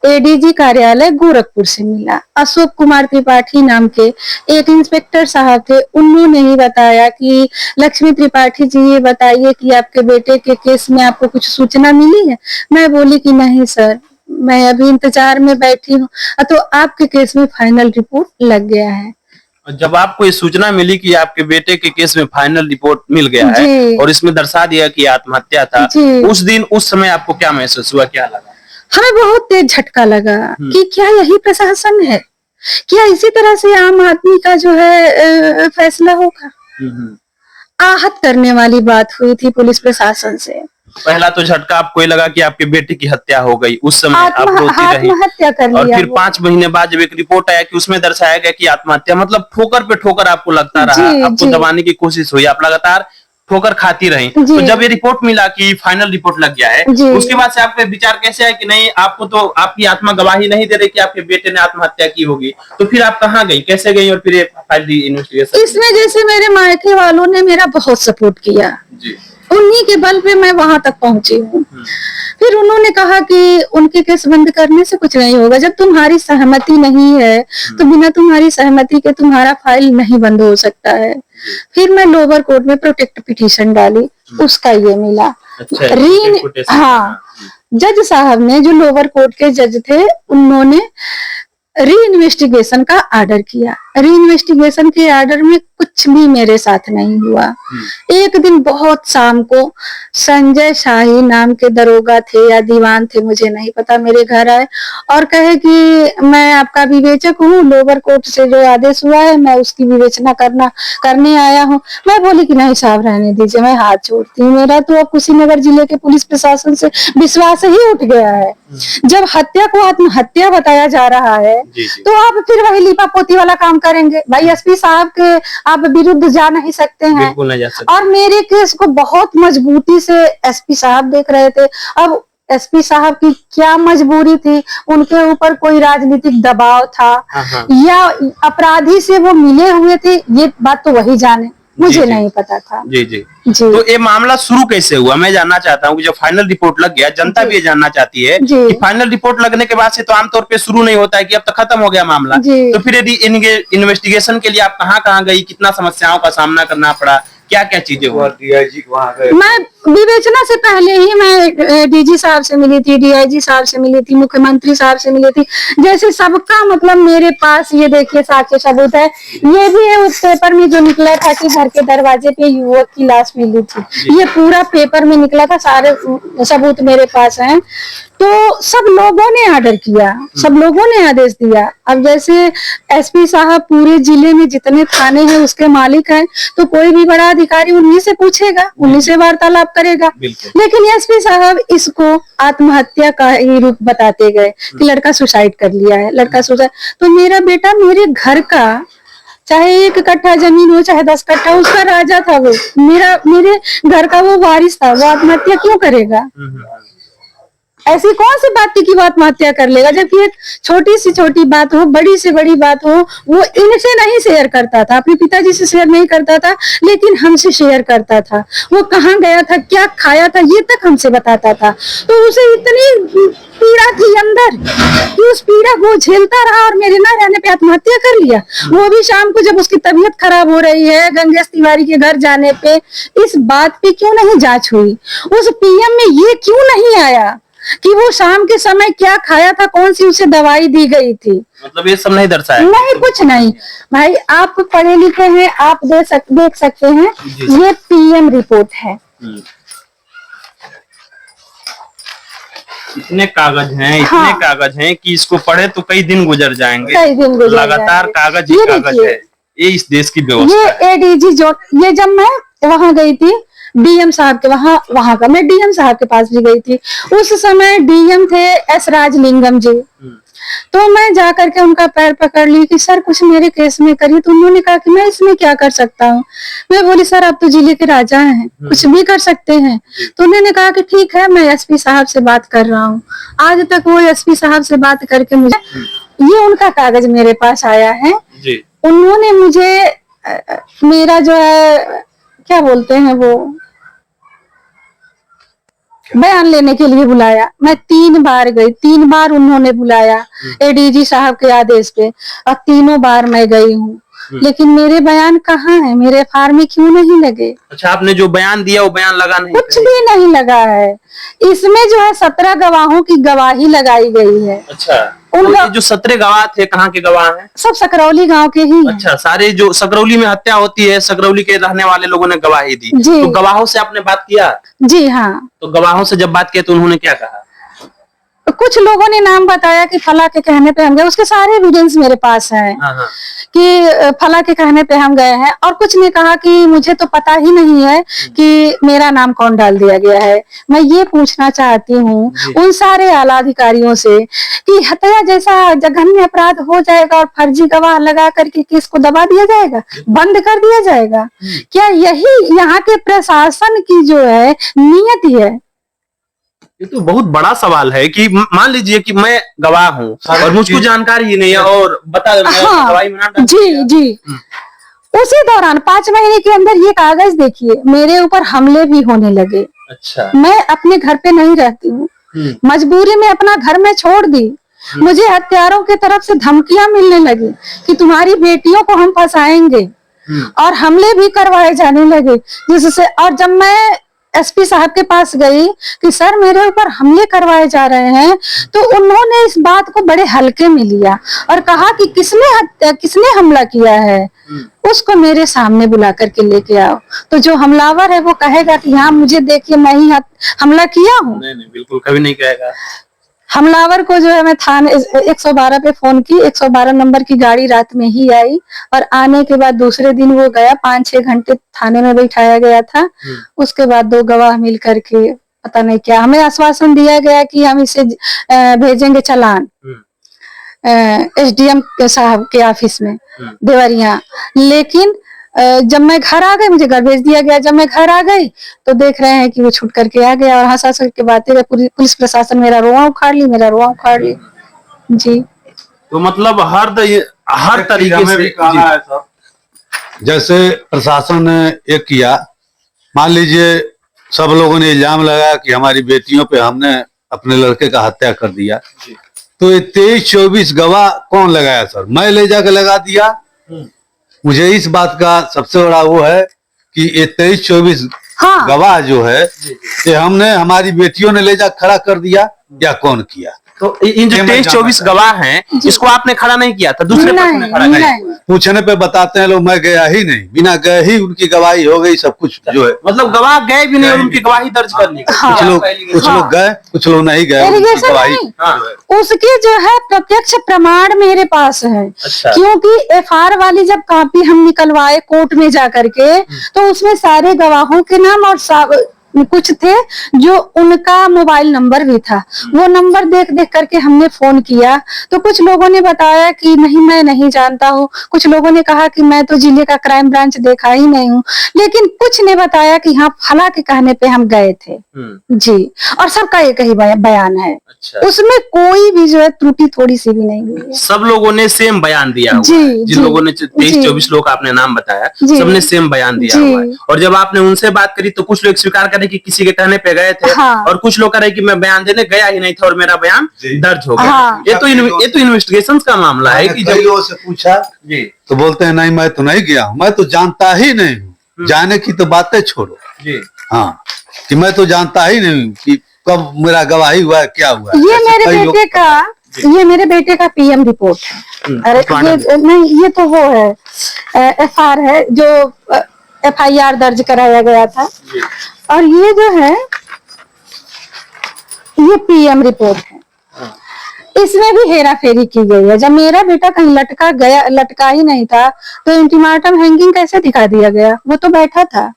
B: एडीजी कार्यालय गोरखपुर से मिला। अशोक कुमार त्रिपाठी नाम के एक इंस्पेक्टर साहब थे, उन्होंने ही बताया कि लक्ष्मी त्रिपाठी जी ये बताइए कि आपके बेटे के केस में आपको कुछ सूचना मिली है। मैं बोली कि नहीं सर, मैं अभी इंतजार में बैठी हूँ। तो आपके केस में फाइनल रिपोर्ट लग गया है।
A: जब आपको ये सूचना मिली कि आपके बेटे के केस में फाइनल रिपोर्ट मिल गया है और इसमें दर्शा दिया कि आत्महत्या था, उस दिन उस समय आपको क्या महसूस हुआ, क्या लगा?
B: हमें बहुत तेज झटका लगा कि क्या यही प्रशासन है, क्या इसी तरह से आम आदमी का जो है फैसला होगा। आहत करने वाली बात हुई थी पुलिस प्रशासन से।
A: पहला तो झटका आपको ये लगा कि आपके बेटे की हत्या हो गई, उस समय आप रोती रही,
B: आत्महत्या कर लिया।
A: और फिर 5 महीने बाद जब एक रिपोर्ट आया कि उसमें दर्शाया गया कि आत्महत्या, मतलब ठोकर पे ठोकर आपको लगता रहा, आपको दबाने की कोशिश हुई, आप लगातार ठोकर खाती रही। तो जब ये रिपोर्ट मिला कि फाइनल रिपोर्ट लग गया है, उसके बाद से आपका विचार कैसे है कि नहीं, आपको तो आपकी आत्मा गवाही नहीं दे रही कि आपके बेटे ने आत्महत्या की होगी, तो फिर आप कहाँ गई, कैसे गई और फिर फाइल इन्वेस्टिगेशन?
B: इसमें जैसे मेरे मायके वालों ने मेरा बहुत सपोर्ट किया, उन्हीं के बल पे मैं वहां तक पहुंची हूँ। फिर उन्होंने कहा कि उनके केस बंद करने से कुछ नहीं होगा, जब तुम्हारी सहमति नहीं है तो बिना तुम्हारी सहमति के तुम्हारा फाइल नहीं बंद हो सकता है। फिर मैं लोअर कोर्ट में प्रोटेक्ट पिटीशन डाली, उसका ये मिला। जज साहब ने, जो लोअर कोर्ट के जज थे, उन्होंने री इन्वेस्टिगेशन का ऑर्डर किया। री इन्वेस्टिगेशन के ऑर्डर में कुछ भी मेरे साथ नहीं हुआ। एक दिन बहुत शाम को संजय शाही नाम के दरोगा थे या दीवान थे, मुझे नहीं पता, मेरे घर आए और कहे कि मैं आपका विवेचक हूँ, लोअर कोर्ट से जो आदेश हुआ है मैं उसकी विवेचना करने आया हूँ। मैं बोली कि नहीं साहब रहने दीजिए, मैं हाथ जोड़ती हूँ, मेरा तो अब कुशीनगर जिले के पुलिस प्रशासन से विश्वास ही उठ गया है। जब हत्या को आत्महत्या बताया जा रहा है तो आप फिर वही लीपा पोती वाला काम करेंगे। भाई एसपी साहब के आप विरुद्ध जा नहीं सकते हैं,
A: बिल्कुल नहीं जा सकते।
B: और मेरे केस को बहुत मजबूती से एसपी साहब देख रहे थे। अब एसपी साहब की क्या मजबूरी थी, उनके ऊपर कोई राजनीतिक दबाव था या अपराधी से वो मिले हुए थे, ये बात तो वही जाने, मुझे नहीं पता था।
A: जी। तो ये मामला शुरू कैसे हुआ, मैं जानना चाहता हूँ कि जब फाइनल रिपोर्ट लग गया, जनता भी ये जानना चाहती है कि फाइनल रिपोर्ट लगने के बाद से तो आमतौर पे शुरू नहीं होता है कि अब तो खत्म हो गया मामला, तो फिर यदि इन्वेस्टिगेशन के लिए आप कहाँ गई, कितना समस्याओं का सामना करना पड़ा, क्या क्या चीजें हुआ?
C: डीआईजी को वहाँ गए।
B: मैं विवेचना से पहले ही मैं डीजी साहब से मिली थी, डीआईजी साहब से मिली थी, मुख्यमंत्री साहब से मिली थी। जैसे सबका मतलब मेरे पास ये देखिए साक्ष्य सबूत है। ये भी है उस पेपर में जो निकला था कि घर के दरवाजे पे युवक की लाश मिली थी, ये पूरा पेपर में निकला था, सारे सबूत मेरे पास हैं। तो सब लोगों ने ऑर्डर किया, सब लोगों ने आदेश दिया। अब जैसे एसपी साहब पूरे जिले में जितने थाने हैं उसके मालिक हैं, तो कोई भी बड़ा अधिकारी उन्हीं से पूछेगा, उन्हीं से वार्तालाप करेगा। लेकिन एसपी साहब इसको आत्महत्या का ही रूप बताते गए कि लड़का सुसाइड कर लिया है, लड़का सुसाइड। तो मेरा बेटा मेरे घर का, चाहे 1 कट्ठा जमीन हो चाहे 10 कट्ठा, उसका राजा था वो, मेरे घर का वो वारिस था, वो आत्महत्या क्यों करेगा?
D: ऐसी कौन सी बात थी कि वो आत्महत्या कर लेगा, जबकि एक छोटी से छोटी बात हो, बड़ी से बड़ी बात हो, वो इनसे नहीं शेयर करता था, अपने पिताजी से शेयर नहीं करता था, लेकिन हमसे शेयर करता था। वो कहाँ गया था, क्या खाया था, ये तक हमसे बताता था। तो उसे इतनी पीड़ा थी अंदर कि उस पीड़ा को झेलता रहा और मेरे ना रहने पे आत्महत्या कर लिया। वो भी शाम को जब उसकी तबीयत खराब हो रही है, गंगेश तिवारी के घर जाने पे इस बात पे क्यों नहीं जांच हुई? उस पीएम में ये क्यों नहीं आया कि वो शाम के समय क्या खाया था, कौन सी उसे दवाई दी गई थी?
A: मतलब ये सब नहीं दर्शाया?
D: नहीं, कुछ नहीं भाई। आप पढ़े लिखे हैं, आप देख सकते हैं, ये पीएम रिपोर्ट है।
A: इतने कागज हैं,
D: हाँ।
A: इतने कागज हैं कि इसको पढ़े तो कई दिन गुजर जाएंगे।
D: कई दिन गुजर
A: लगातार
D: जाएंगे।
A: कागज ही
D: ये
A: कागज
D: देखिए,
A: है। ये इस देश की व्यवस्था है।
D: ये एडीजी जो, ये जब मैं वहां गई थी डीएम साहब के वहां का, मैं डीएम साहब के पास भी गई थी। उस समय डीएम थे एस राजलिंगम जी। तो मैं जाकर के उनका पैर पकड़ ली कि सर कुछ मेरे केस में करिए। तो उन्होंने कहा कि मैं इसमें क्या कर सकता हूँ। मैं बोली सर आप तो जिले के राजा हैं, कुछ भी कर सकते हैं। तो उन्होंने कहा कि ठीक है, मैं एसपी साहब से बात कर रहा हूँ। आज तक वो एसपी साहब से बात करके मुझे ये उनका कागज मेरे पास आया है
A: जी।
D: उन्होंने मुझे मेरा जो है क्या बोलते हैं वो बयान लेने के लिए बुलाया। मैं 3 बार गई, 3 बार उन्होंने बुलाया एडीजी साहब के आदेश पे, और तीनों बार मैं गई हूँ। लेकिन मेरे बयान कहाँ है, मेरे एफआईआर में क्यों नहीं लगे?
A: अच्छा, आपने जो बयान दिया वो बयान लगा नहीं?
D: कुछ भी नहीं लगा है। इसमें जो है 17 गवाहों की गवाही लगाई गई है।
A: अच्छा,
D: उनका
A: तो जो 17 गवाह थे, कहाँ के गवाह हैं?
D: सब सकरौली गांव के ही हैं।
A: अच्छा, सारे जो सकरौली में हत्या होती है, सकरौली के रहने वाले लोगों ने गवाही दी।
D: जी।
A: तो गवाहों से आपने बात किया?
D: जी हाँ।
A: तो गवाहों से जब बात किया तो उन्होंने क्या कहा?
D: कुछ लोगों ने नाम बताया कि फला के कहने पे हम गए, उसके सारे एविडेंस मेरे पास हैं।
A: हाँ।
D: कि फला के कहने पे हम गए हैं। और कुछ ने कहा कि मुझे तो पता ही नहीं है कि मेरा नाम कौन डाल दिया गया है। मैं ये पूछना चाहती हूँ उन सारे आला अधिकारियों से कि हत्या जैसा जघन्य अपराध हो जाएगा और फर्जी गवाह लगा करके केस को दबा दिया जाएगा, बंद कर दिया जाएगा? क्या यही यहाँ के प्रशासन की जो है नियति है?
A: ये तो बहुत बड़ा सवाल है कि मान लीजिए कि मैं गवाह हूँ और मुझको जानकारी ही नहीं है और बता गवाही में नाम डाल दिया।
D: जी। उसी दौरान 5 महीने के अंदर ये कागज देखिए, मेरे ऊपर हमले भी होने लगे।
A: अच्छा।
D: मैं अपने घर पे नहीं रहती हूँ, मजबूरी में अपना घर में छोड़ दी। मुझे हत्यारों की तरफ से धमकियां मिलने लगी कि तुम्हारी बेटियों को हम फंसाएंगे, और हमले भी करवाए जाने लगे। जिससे और जब मैं एसपी साहब के पास गई कि सर मेरे ऊपर हमले करवाए जा रहे हैं, तो उन्होंने इस बात को बड़े हल्के में लिया और कहा कि किसने हमला किया है उसको मेरे सामने बुला करके लेके आओ। तो जो हमलावर है वो कहेगा कि हाँ मुझे देखिए मैं ही हमला किया हूँ।
A: नहीं, बिल्कुल कभी नहीं कहेगा।
D: हमलावर को जो है मैं थाने 112 पे फोन की, 112 नंबर की गाड़ी रात में ही आई, और आने के बाद दूसरे दिन वो गया। 5-6 घंटे थाने में बैठाया गया था। उसके बाद 2 गवाह मिल करके पता नहीं क्या हमें आश्वासन दिया गया कि हम इसे भेजेंगे चालान एसडीएम साहब के ऑफिस में देवरिया। लेकिन जब मैं घर आ गई, मुझे घर भेज दिया गया। जब मैं घर आ गई तो देख रहे हैं कि वो छूट करके आ गया और हंस हंस के बातें। पुलिस प्रशासन मेरा रोआ उखाड़ ली। जी।
A: तो मतलब हर तरीके से
C: जैसे प्रशासन ने एक किया, मान लीजिए सब लोगों ने इल्जाम लगाया कि हमारी बेटियों पे हमने अपने लड़के का हत्या कर दिया, तो ये 23-24 गवाह कौन लगाया सर? मैं ले जाकर लगा दिया। मुझे इस बात का सबसे बड़ा वो है कि ये 23-24 गवाह जो है ये हमने, हमारी बेटियों ने ले जा खड़ा कर दिया या कौन किया?
A: तो इन जो 23-24 गवाह हैं, इसको आपने खड़ा नहीं किया था, दूसरे पक्ष ने खड़ा किया?
C: पूछने पे बताते हैं लोग मैं गया ही नहीं, बिना गए ही उनकी गवाही हो गई सब कुछ जो है।
A: मतलब गवाह गए भी नहीं और उनकी गवाही दर्ज कर ली।
C: कुछ लोग गए, कुछ लोग नहीं गए, उनकी गवाही
D: उसके जो है प्रत्यक्ष प्रमाण मेरे पास है।
A: अच्छा।
D: क्योंकि एफआईआर वाली जब कॉपी हम निकलवाए कोर्ट में जाकर के, तो उसमें सारे गवाहों के नाम और कुछ थे जो उनका मोबाइल नंबर भी था, वो नंबर देख देख करके हमने फोन किया तो कुछ लोगों ने बताया कि नहीं मैं नहीं जानता हूँ, कुछ लोगों ने कहा कि मैं तो जिले का क्राइम ब्रांच देखा ही नहीं हूँ, लेकिन कुछ ने बताया कि हाँ फला के कहने पे हम गए थे जी। और सबका एक ही बयान है। अच्छा। उसमें कोई भी जो है त्रुटि थोड़ी सी भी नहीं हुई है।
A: सब लोगों ने सेम बयान दिया हुआ
D: जी,
A: है। जिन लोगों ने 23-24 लोग आपने नाम बताया सबने सेम बयान दिया हुआ है। और जब आपने उनसे बात करी तो कुछ लोग स्वीकार करे कि किसी के कहने पे गए थे। हाँ। और कुछ लोग करे कि मैं बयान देने गया ही नहीं था और मेरा बयान दर्ज हो गया। हाँ। ये तो इन्वेस्टिगेशन का मामला है कि
C: कई लोगों से पूछा जी तो बोलते हैं नहीं मैं तो नहीं गया, मैं तो जानता ही नहीं हूँ, जाने की तो बातें छोड़ो जी। हाँ कि मैं तो जानता ही नहीं हूँ कि कब मेरा गवाही हुआ है क्या हुआ है।
D: ये मेरे बेटे का पीएम रिपोर्ट है। अरे ये नहीं, ये तो वो है एफआर है जो एफआईआर दर्ज कराया गया था। और ये जो है ये पीएम रिपोर्ट है, इसमें भी हेरा फेरी की गई है। जब मेरा बेटा कहीं लटका ही नहीं था तो इंटीमार्टम हैंगिंग कैसे दिखा दिया गया, वो तो बैठा था।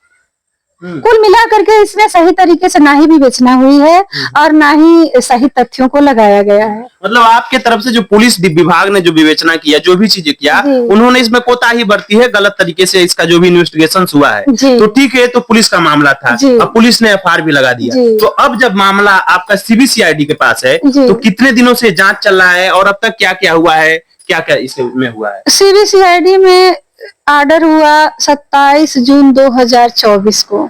D: कुल मिला करके इसमें सही तरीके से ना ही विवेचना हुई है और ना ही सही तथ्यों को लगाया गया है।
A: मतलब आपके तरफ से जो पुलिस विभाग ने जो विवेचना किया, जो भी चीजें किया, उन्होंने इसमें कोताही बरती है, गलत तरीके से इसका जो भी इन्वेस्टिगेशन हुआ है। तो ठीक है, तो पुलिस का मामला था, अब पुलिस ने एफआईआर भी लगा दिया। तो अब जब मामला आपका सीबीसीआईडी के पास है तो कितने दिनों से जाँच चल रहा है और अब तक क्या क्या हुआ है, क्या क्या इसमें हुआ है?
D: सीबीसीआईडी में ऑर्डर हुआ 27 जून 2024 को।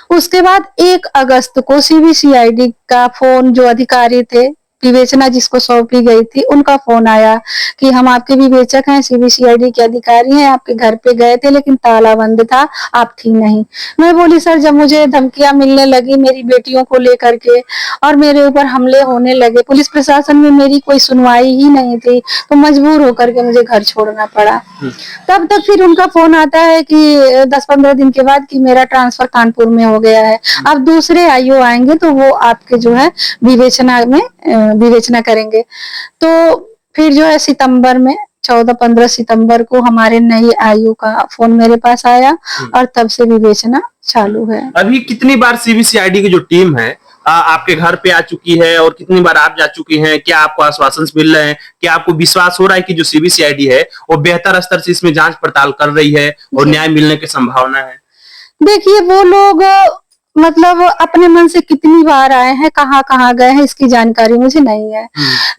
D: उसके बाद 1 अगस्त को सीबीसीआईडी का फोन, जो अधिकारी थे विवेचना जिसको सौंपी गई थी, उनका फोन आया कि हम आपके विवेचक हैं, सीबीसीआईडी के अधिकारी हैं, आपके घर पे गए थे लेकिन ताला बंद था, आप थी नहीं। मैं बोली सर जब मुझे धमकियां मिलने लगी मेरी बेटियों को लेकर के और मेरे ऊपर हमले होने लगे, पुलिस प्रशासन में मेरी कोई सुनवाई ही नहीं थी, तो मजबूर होकर के मुझे घर छोड़ना पड़ा। तब तक फिर उनका फोन आता है कि 10-15 दिन के बाद कि मेरा ट्रांसफर कानपुर में हो गया है, अब दूसरे आईओ आएंगे तो वो आपके जो है विवेचना करेंगे। तो फिर जो है सितंबर में 14-15 सितंबर को हमारे नई आयु का फोन मेरे पास आया और तब से विवेचना चालू है।
A: अभी कितनी बार सीबीसीआईडी की जो टीम है आपके घर पे आ चुकी है और कितनी बार आप जा चुकी हैं? क्या आपको आश्वासन मिल रहे हैं? क्या आपको विश्वास हो रहा है कि जो सीबीसीआईडी है वो बेहतर स्तर से इसमें जांच पड़ताल कर रही है और न्याय मिलने की संभावना है?
D: देखिए वो लोग मतलब अपने मन से कितनी बार आए हैं, कहाँ कहाँ गए हैं, इसकी जानकारी मुझे नहीं है,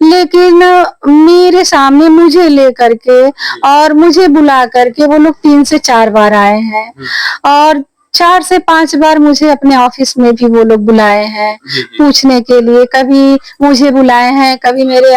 D: लेकिन मेरे सामने मुझे लेकर के और मुझे बुला करके वो लोग 3 से 4 बार आए हैं और 4 से 5 बार मुझे अपने ऑफिस में भी वो लोग बुलाए हैं पूछने के लिए। कभी मुझे बुलाए हैं, कभी मेरे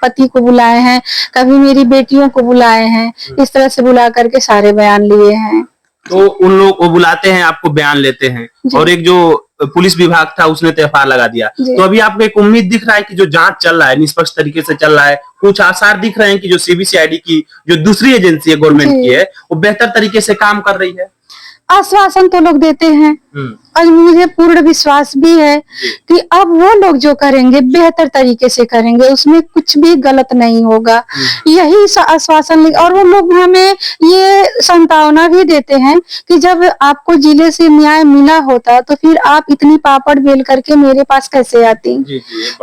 D: पति को बुलाए हैं, कभी मेरी बेटियों को बुलाए हैं, इस तरह से बुला करके सारे बयान लिए हैं।
A: तो उन लोग वो बुलाते हैं, आपको बयान लेते हैं और एक जो पुलिस विभाग था उसने तो एफआईआर लगा दिया। तो अभी आपको एक उम्मीद दिख रहा है कि जो जांच चल रहा है निष्पक्ष तरीके से चल रहा है, कुछ आसार दिख रहे हैं कि जो सीबीसीआईडी की जो दूसरी एजेंसी है गवर्नमेंट की है वो बेहतर तरीके से काम कर रही है?
D: आश्वासन तो लोग देते हैं और मुझे पूर्ण विश्वास भी है कि अब वो लोग जो करेंगे बेहतर तरीके से करेंगे, उसमें कुछ भी गलत नहीं होगा, यही आश्वासन। और वो लोग हमें ये संभावना भी देते हैं कि जब आपको जिले से न्याय मिला होता तो फिर आप इतनी पापड़ बेल करके मेरे पास कैसे आती।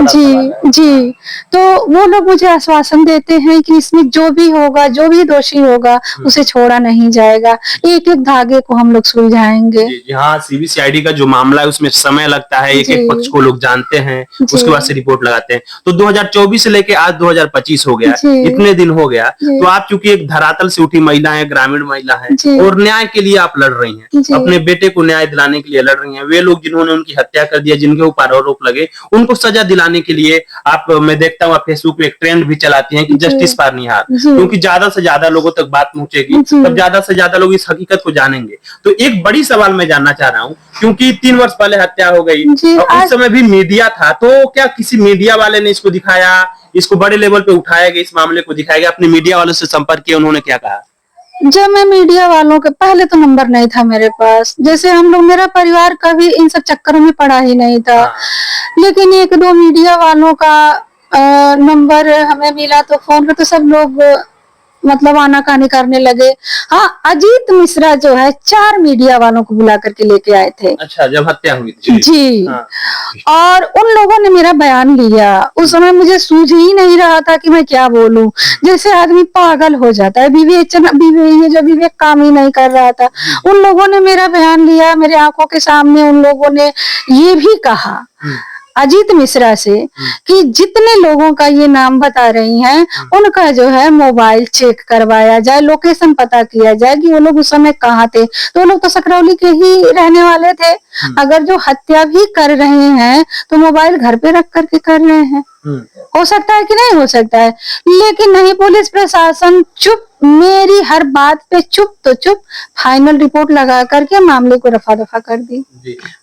D: जी तो वो लोग मुझे आश्वासन देते हैं कि इसमें जो भी होगा, जो भी दोषी होगा उसे छोड़ा नहीं जाएगा, एक एक धागे को हम लोग सुलझाएंगे।
A: हाँ, सीबीसीआईडी का जो मामला है उसमें समय लगता है, एक एक पक्ष को लोग जानते हैं, उसके बाद से रिपोर्ट लगाते हैं। तो 2024 से लेके आज 2025 हो गया, इतने दिन हो गया, तो आप चूंकि एक धरातल से उठी महिला है, ग्रामीण महिला है और न्याय के लिए आप लड़ रही हैं, अपने बेटे को न्याय दिलाने के लिए लड़ रही हैं। वे लोग जिन्होंने उनकी हत्या कर दिया, जिनके ऊपर आरोप लगे, उनको सजा दिलाने के लिए आप, मैं देखता हूँ आप फेसबुक पे एक ट्रेंड भी चलाती हैं कि जस्टिस फॉर निहार, क्योंकि ज्यादा से ज्यादा लोगों तक बात पहुंचेगी तब ज्यादा से ज्यादा लोग इस हकीकत को जानेंगे। तो एक बड़ी सवाल मैं जानना चाह रहा हूँ, क्योंकि 3 वर्ष पहले हत्या हो गई और उस समय भी मीडिया था, तो क्या किसी मीडिया वाले ने इसको दिखाया, इसको बड़े लेवल पे उठाया गया, इस मामले को दिखाया गया, अपने मीडिया वालों से संपर्क किया, उन्होंने क्या कहा?
D: जब मैं मीडिया वालों के, पहले तो नंबर नहीं था मेरे पास, जैसे हम लोग, मेरा परिवार कभी इन सब चक्करों में पड़ा ही नहीं था, लेकिन 1-2 मीडिया वालों का नंबर हमें मिला तो फोन पे तो सब लोग मतलब आनाकानी करने लगे। हाँ, अजीत मिश्रा जो है 4 मीडिया वालों को बुला करके लेके आए थे।
A: अच्छा, जब हत्या हुई थी।
D: जी।
A: हाँ।
D: और उन लोगों ने मेरा बयान लिया। उस समय मुझे सूझ ही नहीं रहा था कि मैं क्या बोलूं। जैसे आदमी पागल हो जाता है, ये जो विवेक काम ही नहीं कर रहा था। उन लोगों ने मेरा बयान लिया, मेरे आंखों के सामने उन लोगों ने ये भी कहा अजीत मिश्रा से कि जितने लोगों का ये नाम बता रही हैं उनका जो है मोबाइल चेक करवाया जाए, लोकेशन पता किया जाए कि वो लोग उस समय कहाँ थे। तो वो लोग तो सकरौली के ही रहने वाले थे। अगर जो हत्या भी कर रहे हैं तो मोबाइल घर पे रख करके कर रहे हैं। हो सकता है कि नहीं हो सकता है, लेकिन नहीं, पुलिस प्रशासन चुप, मेरी हर बात पे चुप तो चुप, फाइनल रिपोर्ट लगा करके मामले को रफा दफा कर दी।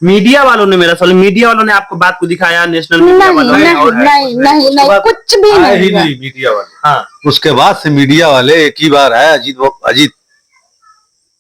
A: मीडिया वालों ने, मेरा सवाल, मीडिया वालों ने आपको बात को दिखाया? नेशनल मीडिया
D: नहीं
A: वालों ने?
D: नहीं, कुछ भी नहीं।
C: मीडिया वाले, हाँ, उसके बाद से मीडिया वाले एक ही बार आए, अजीत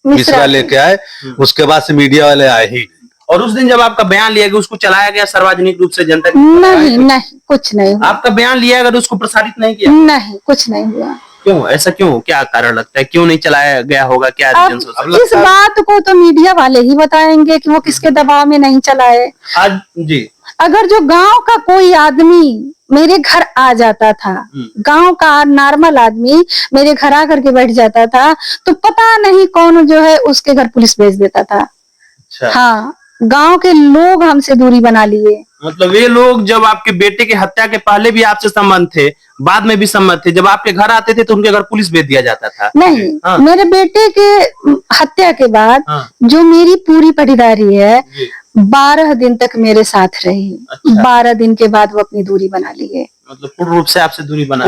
C: मिश्रा लेके आए, उसके बाद से मीडिया वाले आए ही।
A: और उस दिन जब आपका बयान लिया गया, उसको चलाया गया सार्वजनिक रूप से जनता?
D: नहीं, कुछ नहीं।
A: आपका बयान लिया अगर उसको प्रसारित नहीं किया?
D: नहीं, कुछ नहीं हुआ।
A: क्यों ऐसा, क्यों, क्या कारण लगता है, क्यों नहीं चलाया गया होगा? क्या
D: अब इस बात को तो मीडिया वाले ही बताएंगे कि वो किसके दबाव में नहीं चलाए।
A: आज जी,
D: अगर जो गांव का कोई आदमी मेरे घर आ जाता था, गांव का नॉर्मल आदमी मेरे घर आकर के बैठ जाता था, तो पता नहीं कौन जो है उसके घर पुलिस भेज देता था।
A: अच्छा।
D: हाँ, गांव के लोग हमसे दूरी बना लिए।
A: मतलब वे लोग जब आपके बेटे की हत्या के पहले भी आपसे संबंध थे, बाद में भी संबंध थे, जब आपके घर आते थे तो उनके घर पुलिस भेज दिया जाता था?
D: नहीं, हाँ। मेरे बेटे के हत्या के बाद जो मेरी पूरी पटीदारी है 12 दिन तक मेरे साथ रही। अच्छा। 12 दिन के बाद वो अपनी दूरी बना लिए।
A: मतलब पूर्ण रूप से आपसे दूरी बना?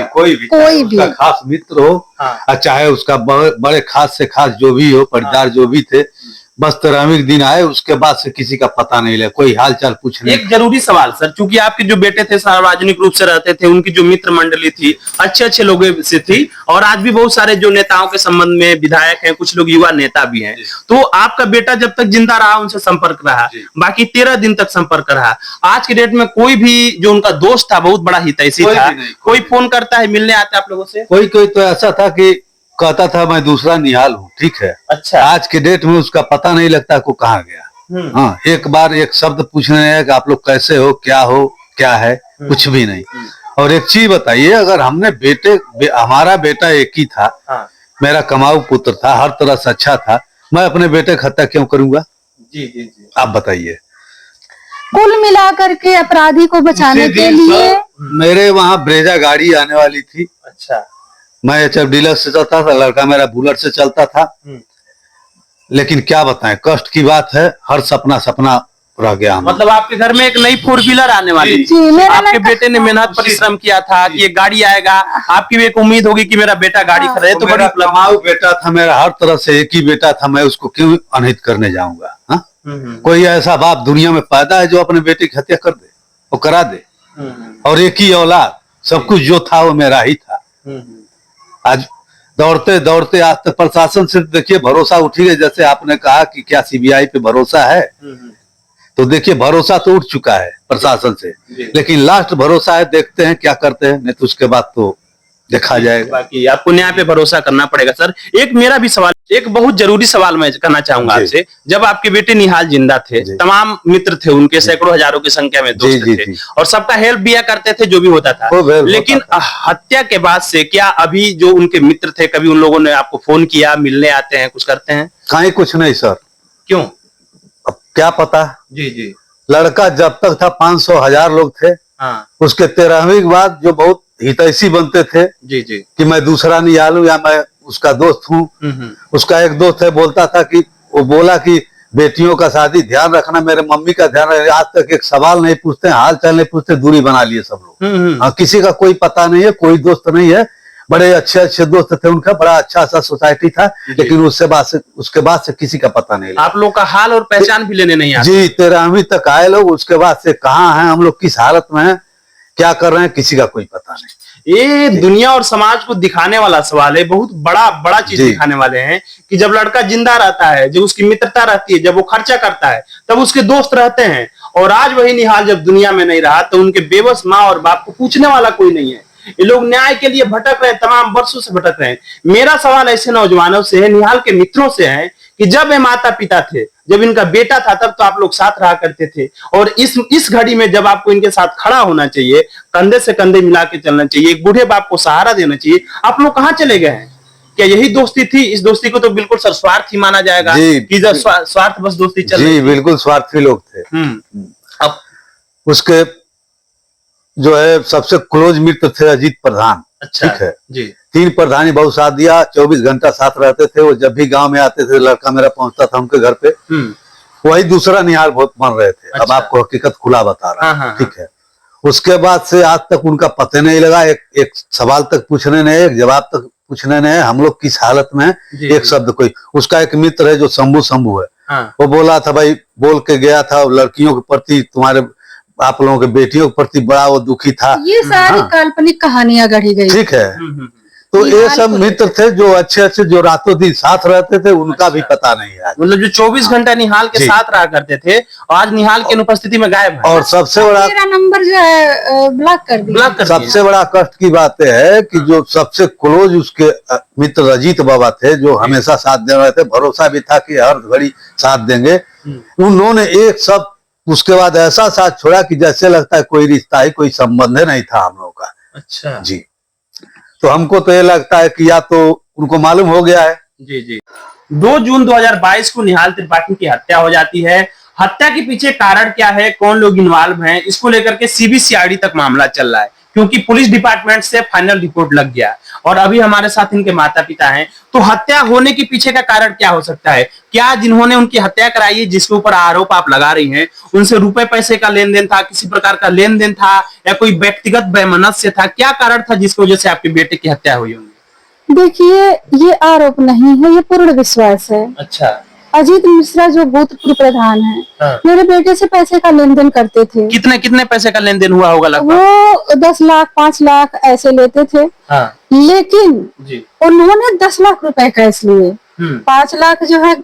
C: कोई भी उसका खास मित्र हो, हाँ। चाहे उसका बड़े खास से खास जो भी हो, पटीदार जो भी थे, बस 13वें दिन आए, उसके बाद से किसी का पता नहीं लगा, कोई हालचाल पूछने।
A: एक जरूरी सवाल सर, चूंकि आपके जो बेटे थे सार्वजनिक रूप से रहते थे, उनकी जो मित्र मंडली थी अच्छे लोगों से थी, और आज भी बहुत सारे जो नेताओं के संबंध में विधायक हैं, कुछ लोग युवा नेता भी हैं, तो आपका बेटा जब तक जिंदा रहा उनसे संपर्क रहा, बाकी 13 दिन तक संपर्क रहा। आज के डेट में कोई भी जो उनका दोस्त था, बहुत बड़ा हितैषी था, कोई फोन करता है, मिलने आता है आप लोगों से?
C: कोई तो ऐसा था कि कहता था मैं दूसरा निहाल हूँ, ठीक है। अच्छा। आज के डेट में उसका पता नहीं लगता को कहाँ गया। हाँ, एक बार एक शब्द पूछने है कि आप लोग कैसे हो, क्या है, कुछ भी नहीं। और एक चीज बताइए, अगर हमने हमारा बेटा एक ही था, मेरा कमाऊ पुत्र था, हर तरह से अच्छा था, मैं अपने बेटे की हत्या क्यों करूंगा? जी, आप बताइए।
D: कुल मिलाकर के अपराधी को बचाने के लिए
C: मेरे वहाँ ब्रेजा गाड़ी आने वाली थी। अच्छा। मैं HF डीलर से चलता था, लड़का मेरा बुलेट से चलता था। लेकिन क्या बताएं, कष्ट की बात है, हर सपना रह गया।
A: मतलब आपके घर में एक नई 4 व्हीलर आने वाली थी, आपके बेटे ने मेहनत परिश्रम किया था कि ये गाड़ी आएगा, आपकी भी एक उम्मीद होगी कि मेरा बेटा गाड़ी खरीदे, तो बड़ी
C: कमाऊ बेटा था मेरा, हर तरह से एक ही बेटा था, मैं उसको क्यों अनहित करने जाऊंगा? कोई ऐसा बाप दुनिया में पैदा है जो अपने बेटे की हत्या कर दे, वो करा दे? और एक ही औलाद, सब कुछ जो था वो मेरा ही था। आज दौड़ते दौड़ते आज तक प्रशासन से देखिए भरोसा उठी है। जैसे आपने कहा कि क्या CBI पे भरोसा है, तो देखिए भरोसा तो उठ चुका है प्रशासन से, लेकिन लास्ट भरोसा है, देखते हैं क्या करते हैं, नहीं तो उसके बाद तो देखा जाएगा।
A: बाकी आपको न्याय पे भरोसा करना पड़ेगा। सर, एक मेरा भी सवाल, एक बहुत जरूरी सवाल मैं करना चाहूंगा आपसे। जब आपके बेटे निहाल जिंदा थे, तमाम मित्र थे उनके, सैकड़ों हजारों की संख्या में दोस्त थे, और सबका हेल्प भी करते थे जो भी होता था, लेकिन हत्या के बाद से क्या अभी जो उनके मित्र थे, कभी उन लोगों ने आपको फोन किया, मिलने आते हैं, कुछ करते हैं?
C: कहीं कुछ नहीं सर।
A: क्यों?
C: अब क्या पता। जी, लड़का जब तक था 500,000 लोग थे। हाँ। उसके 13वीं के बाद जो बहुत हितैषी बनते थे कि मैं दूसरा निहाल हूं या मैं उसका दोस्त हूँ। उसका एक दोस्त है, बोलता था कि वो बोला कि बेटियों का शादी ध्यान रखना, मेरे मम्मी का ध्यान रखना। आज तक एक सवाल नहीं पूछते, हाल चाल नहीं पूछते, दूरी बना लिए सब लोग। हाँ, किसी का कोई पता नहीं है, कोई दोस्त नहीं है। बड़े अच्छे दोस्त थे उनका, बड़ा अच्छा सा सोसाइटी था, लेकिन उसके बाद से किसी का पता नहीं।
A: आप लोग का हाल और पहचान भी लेने नहीं आते?
C: जी, 13वीं तक आए लोग, उसके बाद से कहाँ हैं हम लोग, किस हालत में हैं, क्या कर रहे हैं, किसी का कोई पता नहीं।
A: ये दुनिया और समाज को दिखाने वाला सवाल है, बहुत बड़ा चीज दिखाने वाले हैं कि जब लड़का जिंदा रहता है, जब उसकी मित्रता रहती है, जब वो खर्चा करता है, तब उसके दोस्त रहते हैं, और आज वही निहाल जब दुनिया में नहीं रहा तो उनके बेबस माँ और बाप को पूछने वाला कोई नहीं है। ये लोग न्याय के लिए भटक रहे हैं, तमाम वर्षों से भटक रहे हैं। मेरा सवाल ऐसे नौजवानों से है, निहाल के मित्रों से है कि जब ये माता पिता थे, जब इनका बेटा था, तब तो आप लोग साथ रहा करते थे, और इस घड़ी में जब आपको इनके साथ खड़ा होना चाहिए, कंधे से कंधे मिला के चलना चाहिए, एक बूढ़े बाप को सहारा देना चाहिए, आप लोग कहाँ चले गए हैं? क्या यही दोस्ती थी? इस दोस्ती को तो बिल्कुल सर स्वार्थी माना जाएगा कि जब स्वार्थ बस दोस्ती चल रही
C: जी, बिल्कुल स्वार्थी लोग थे।
A: अब
C: उसके जो है सबसे क्लोज मित्र थे अजीत प्रधान।
A: अच्छा,
C: ठीक है
A: जी।
C: 3 प्रधानी बहुत साथ दिया, 24 घंटा साथ रहते थे। वो जब भी गांव में आते थे, लड़का मेरा पहुंचता था उनके घर पे, वही दूसरा निहाल बहुत मान रहे थे।
A: अच्छा।
C: अब आपको हकीकत खुला बता रहा
A: हाँ,
C: हूं, ठीक है। उसके बाद से आज तक उनका पता नहीं लगा, एक सवाल तक पूछने ने, एक जवाब तक पूछने ने, हम लोग किस हालत में हैं, एक शब्द कोई। उसका एक मित्र है जो शंभू है, वो बोला था भाई, बोल के गया था लड़कियों के प्रति, तुम्हारे आप लोगों के बेटियों के प्रति बड़ा वो दुखी था।
D: ये सारी काल्पनिक कहानियां गढ़ी गई।
C: ठीक है, तो ये सब मित्र थे जो अच्छे अच्छे, जो रातों दिन साथ रहते थे, उनका भी पता नहीं है।
A: मतलब जो 24 घंटा निहाल के साथ रहा करते थे, आज निहाल की अनुपस्थिति में गायब है।
C: और सबसे बड़ा,
D: मेरा नंबर जो है ब्लॉक कर दिया।
C: सबसे बड़ा कष्ट की बात है कि जो सबसे क्लोज उसके मित्र अजीत बाबा थे, जो हमेशा साथ दे रहे थे, भरोसा भी था कि हर घड़ी साथ देंगे, उन्होंने एक सब उसके बाद ऐसा साथ छोड़ा कि जैसे लगता है कोई रिश्ता ही, कोई संबंध नहीं था हम लोग का।
A: अच्छा
C: जी, तो हमको तो ये लगता है कि या तो उनको मालूम हो गया है।
A: जी जी। 2 जून 2022 को निहाल त्रिपाठी की हत्या हो जाती है। हत्या के पीछे कारण क्या है, कौन लोग इन्वॉल्व हैं, इसको लेकर के सीबीसीआईडी तक मामला चल रहा है, क्योंकि पुलिस डिपार्टमेंट से फाइनल रिपोर्ट लग गया और अभी हमारे साथ इनके माता पिता हैं। तो हत्या होने के पीछे का कारण क्या हो सकता है? क्या जिन्होंने उनकी हत्या कराई है, जिसके ऊपर आरोप आप लगा रही हैं, उनसे रुपए पैसे का लेन देन था, किसी प्रकार का लेन देन था, या कोई व्यक्तिगत वैमनस्य था? क्या कारण था जिसकी वजह से आपके बेटे की हत्या हुई होगी?
D: देखिए, ये आरोप नहीं है, ये पूर्ण विश्वास है।
A: अच्छा।
D: अजीत मिश्रा जो भूतपूर्व प्रधान है, मेरे बेटे से पैसे का लेन देन करते थे।
A: कितने कितने पैसे का लेन देन हुआ होगा लगभग?
D: वो 10 लाख 5 लाख ऐसे लेते थे। लेकिन
A: जी।
D: उन्होंने 10 लाख रुपए कैश लिए। 5 लाख जो है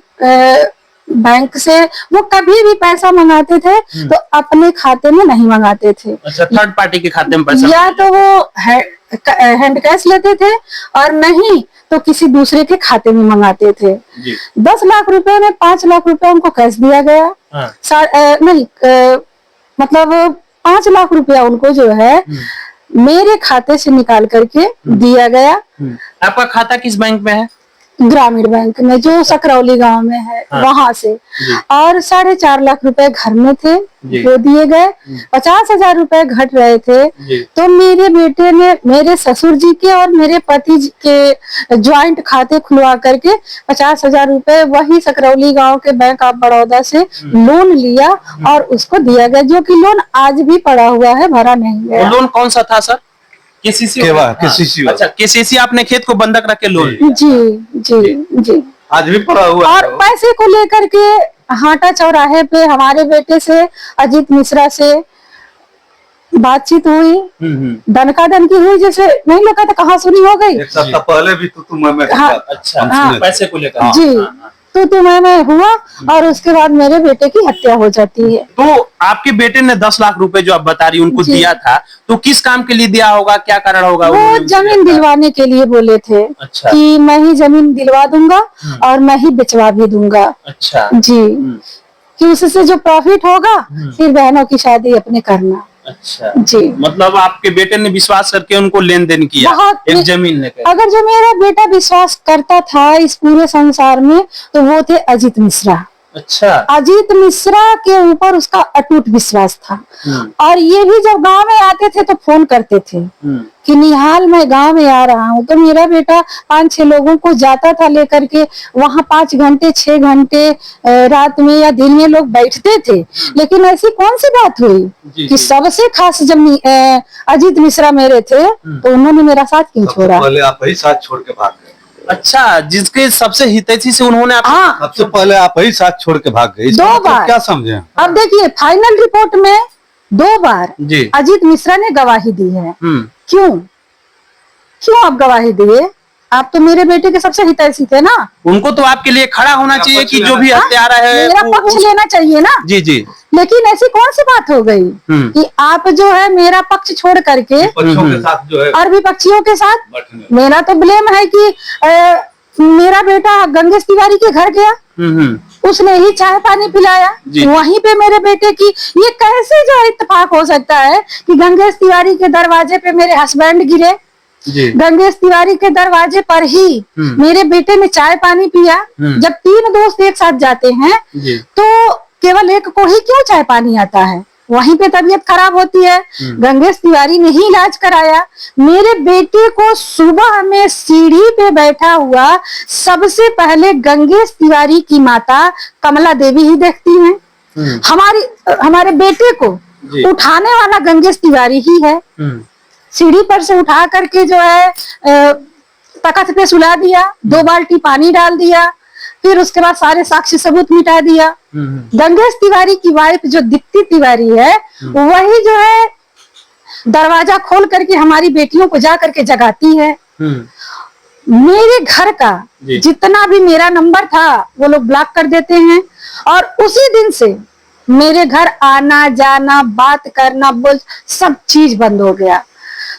D: बैंक से वो कभी भी पैसा मंगाते थे तो अपने खाते में नहीं मंगाते थे।
A: अच्छा, थर्ड पार्टी के खाते में पैसा?
D: या तो वो हैंड कैश लेते थे और नहीं तो किसी दूसरे के खाते में मंगाते थे। 10 लाख रुपए में 5 लाख रुपए उनको कैश दिया गया। मतलब 5 लाख रुपया उनको जो है मेरे खाते से निकाल करके दिया गया।
A: आपका खाता किस बैंक में है?
D: ग्रामीण बैंक में, जो सकरौली गांव में है, वहां से। और 4.5 लाख रुपए घर में थे, वो दिए गए। 50,000 रुपए घट रहे थे। तो मेरे बेटे ने मेरे ससुर जी के और मेरे पति जी के ज्वाइंट खाते खुलवा करके 50,000 रुपए वही सकरौली गांव के बैंक ऑफ बड़ौदा से लोन लिया और उसको दिया गया, जो कि लोन आज भी पड़ा हुआ है, भरा नहीं गया।
A: लोन कौन सा था सर? केसीसी? अच्छा, केसीसी आपने खेत को बंधक रख के लोन?
D: जी जी जी,
C: आज भी पड़ा हुआ।
D: और पैसे को लेकर के हाटा चौराहे पे हमारे बेटे से अजीत मिश्रा से बातचीत हुई, दनका दनकी हुई, जैसे नहीं लगा था कहाँ सुनी हो गई।
C: एक सप्ताह पहले भी तो मैं
A: अच्छा, पैसे को लेकर
D: जी, तो मैं हुआ और उसके बाद मेरे बेटे की हत्या हो जाती है।
A: तो आपके बेटे ने 10 लाख रुपए जो आप बता रही उनको दिया था, तो किस काम के लिए दिया होगा, क्या कारण होगा?
D: वो जमीन दिलवाने के लिए बोले थे। अच्छा। कि मैं ही जमीन दिलवा दूंगा और मैं ही बेचवा भी दूंगा।
A: अच्छा जी।
D: कि उससे जो प्रॉफिट होगा फिर बहनों की शादी अपने करना।
A: अच्छा
D: जी,
A: मतलब आपके बेटे ने विश्वास करके उनको लेन देन किया एक जमीन लेकर।
D: अगर जो मेरा बेटा विश्वास करता था इस पूरे संसार में तो वो थे अजीत मिश्रा।
A: अच्छा।
D: अजीत मिश्रा के ऊपर उसका अटूट विश्वास था। और ये भी जब गांव में आते थे तो फोन करते थे कि निहाल मैं गांव में आ रहा हूँ, तो मेरा बेटा 5-6 लोगों को जाता था लेकर के। वहाँ 5 घंटे 6 घंटे रात में या दिन में लोग बैठते थे। लेकिन ऐसी कौन सी बात हुई कि सबसे खास जब अजीत मिश्रा मेरे थे तो उन्होंने मेरा साथ क्यों छोड़ा?
C: पहले आप ही साथ छोड़ के भाग गए।
A: अच्छा, जिसके सबसे हितैषी से उन्होंने
C: सबसे पहले आप ही साथ छोड़ के भाग गए।
D: 2 बार।
C: क्या समझे?
D: अब देखिए, फाइनल रिपोर्ट में 2 बार अजीत मिश्रा ने गवाही दी है। क्यों आप गवाही दिए? आप तो मेरे बेटे के सबसे हितैषी थे ना।
A: उनको तो आपके लिए खड़ा होना चाहिए कि जो भी हत्यारा है
D: मेरा पक्ष लेना चाहिए ना।
A: जी जी।
D: लेकिन ऐसी कौन सी बात हो गई कि आप जो है मेरा पक्ष छोड़ करके
C: बच्चों के साथ जो है
D: और विपक्षियों के साथ, मेरा तो ब्लेम है कि मेरा बेटा गंगेश तिवारी के घर गया, उसने ही चाय पानी पिलाया, वहीं पे मेरे बेटे की ये कैसे जो इत्तेफाक हो सकता है कि गंगेश तिवारी के दरवाजे पे मेरे हस्बैंड गिरे, गंगेश तिवारी के दरवाजे पर ही मेरे बेटे ने चाय पानी पिया। जब 3 दोस्त एक साथ जाते हैं तो केवल एक को ही क्यों चाय पानी आता है, वहीं पे तबीयत खराब होती है। गंगेश तिवारी ने ही इलाज कराया। मेरे बेटे को सुबह में सीढ़ी पे बैठा हुआ सबसे पहले गंगेश तिवारी की माता कमला देवी ही देखती हैं। हमारे बेटे को उठाने वाला गंगेश तिवारी ही है। सीढ़ी पर से उठा करके जो है तख्त पे सुला दिया, 2 बाल्टी पानी डाल दिया, फिर उसके बाद सारे साक्ष्य सबूत मिटा दिया। गंगेश तिवारी की वाइफ जो दीप्ति तिवारी है वही जो है दरवाजा खोल करके हमारी बेटियों को जा करके जगाती है। मेरे घर का जितना भी मेरा नंबर था वो लोग ब्लॉक कर देते हैं और उसी दिन से मेरे घर आना जाना, बात करना, बोल सब चीज बंद हो गया।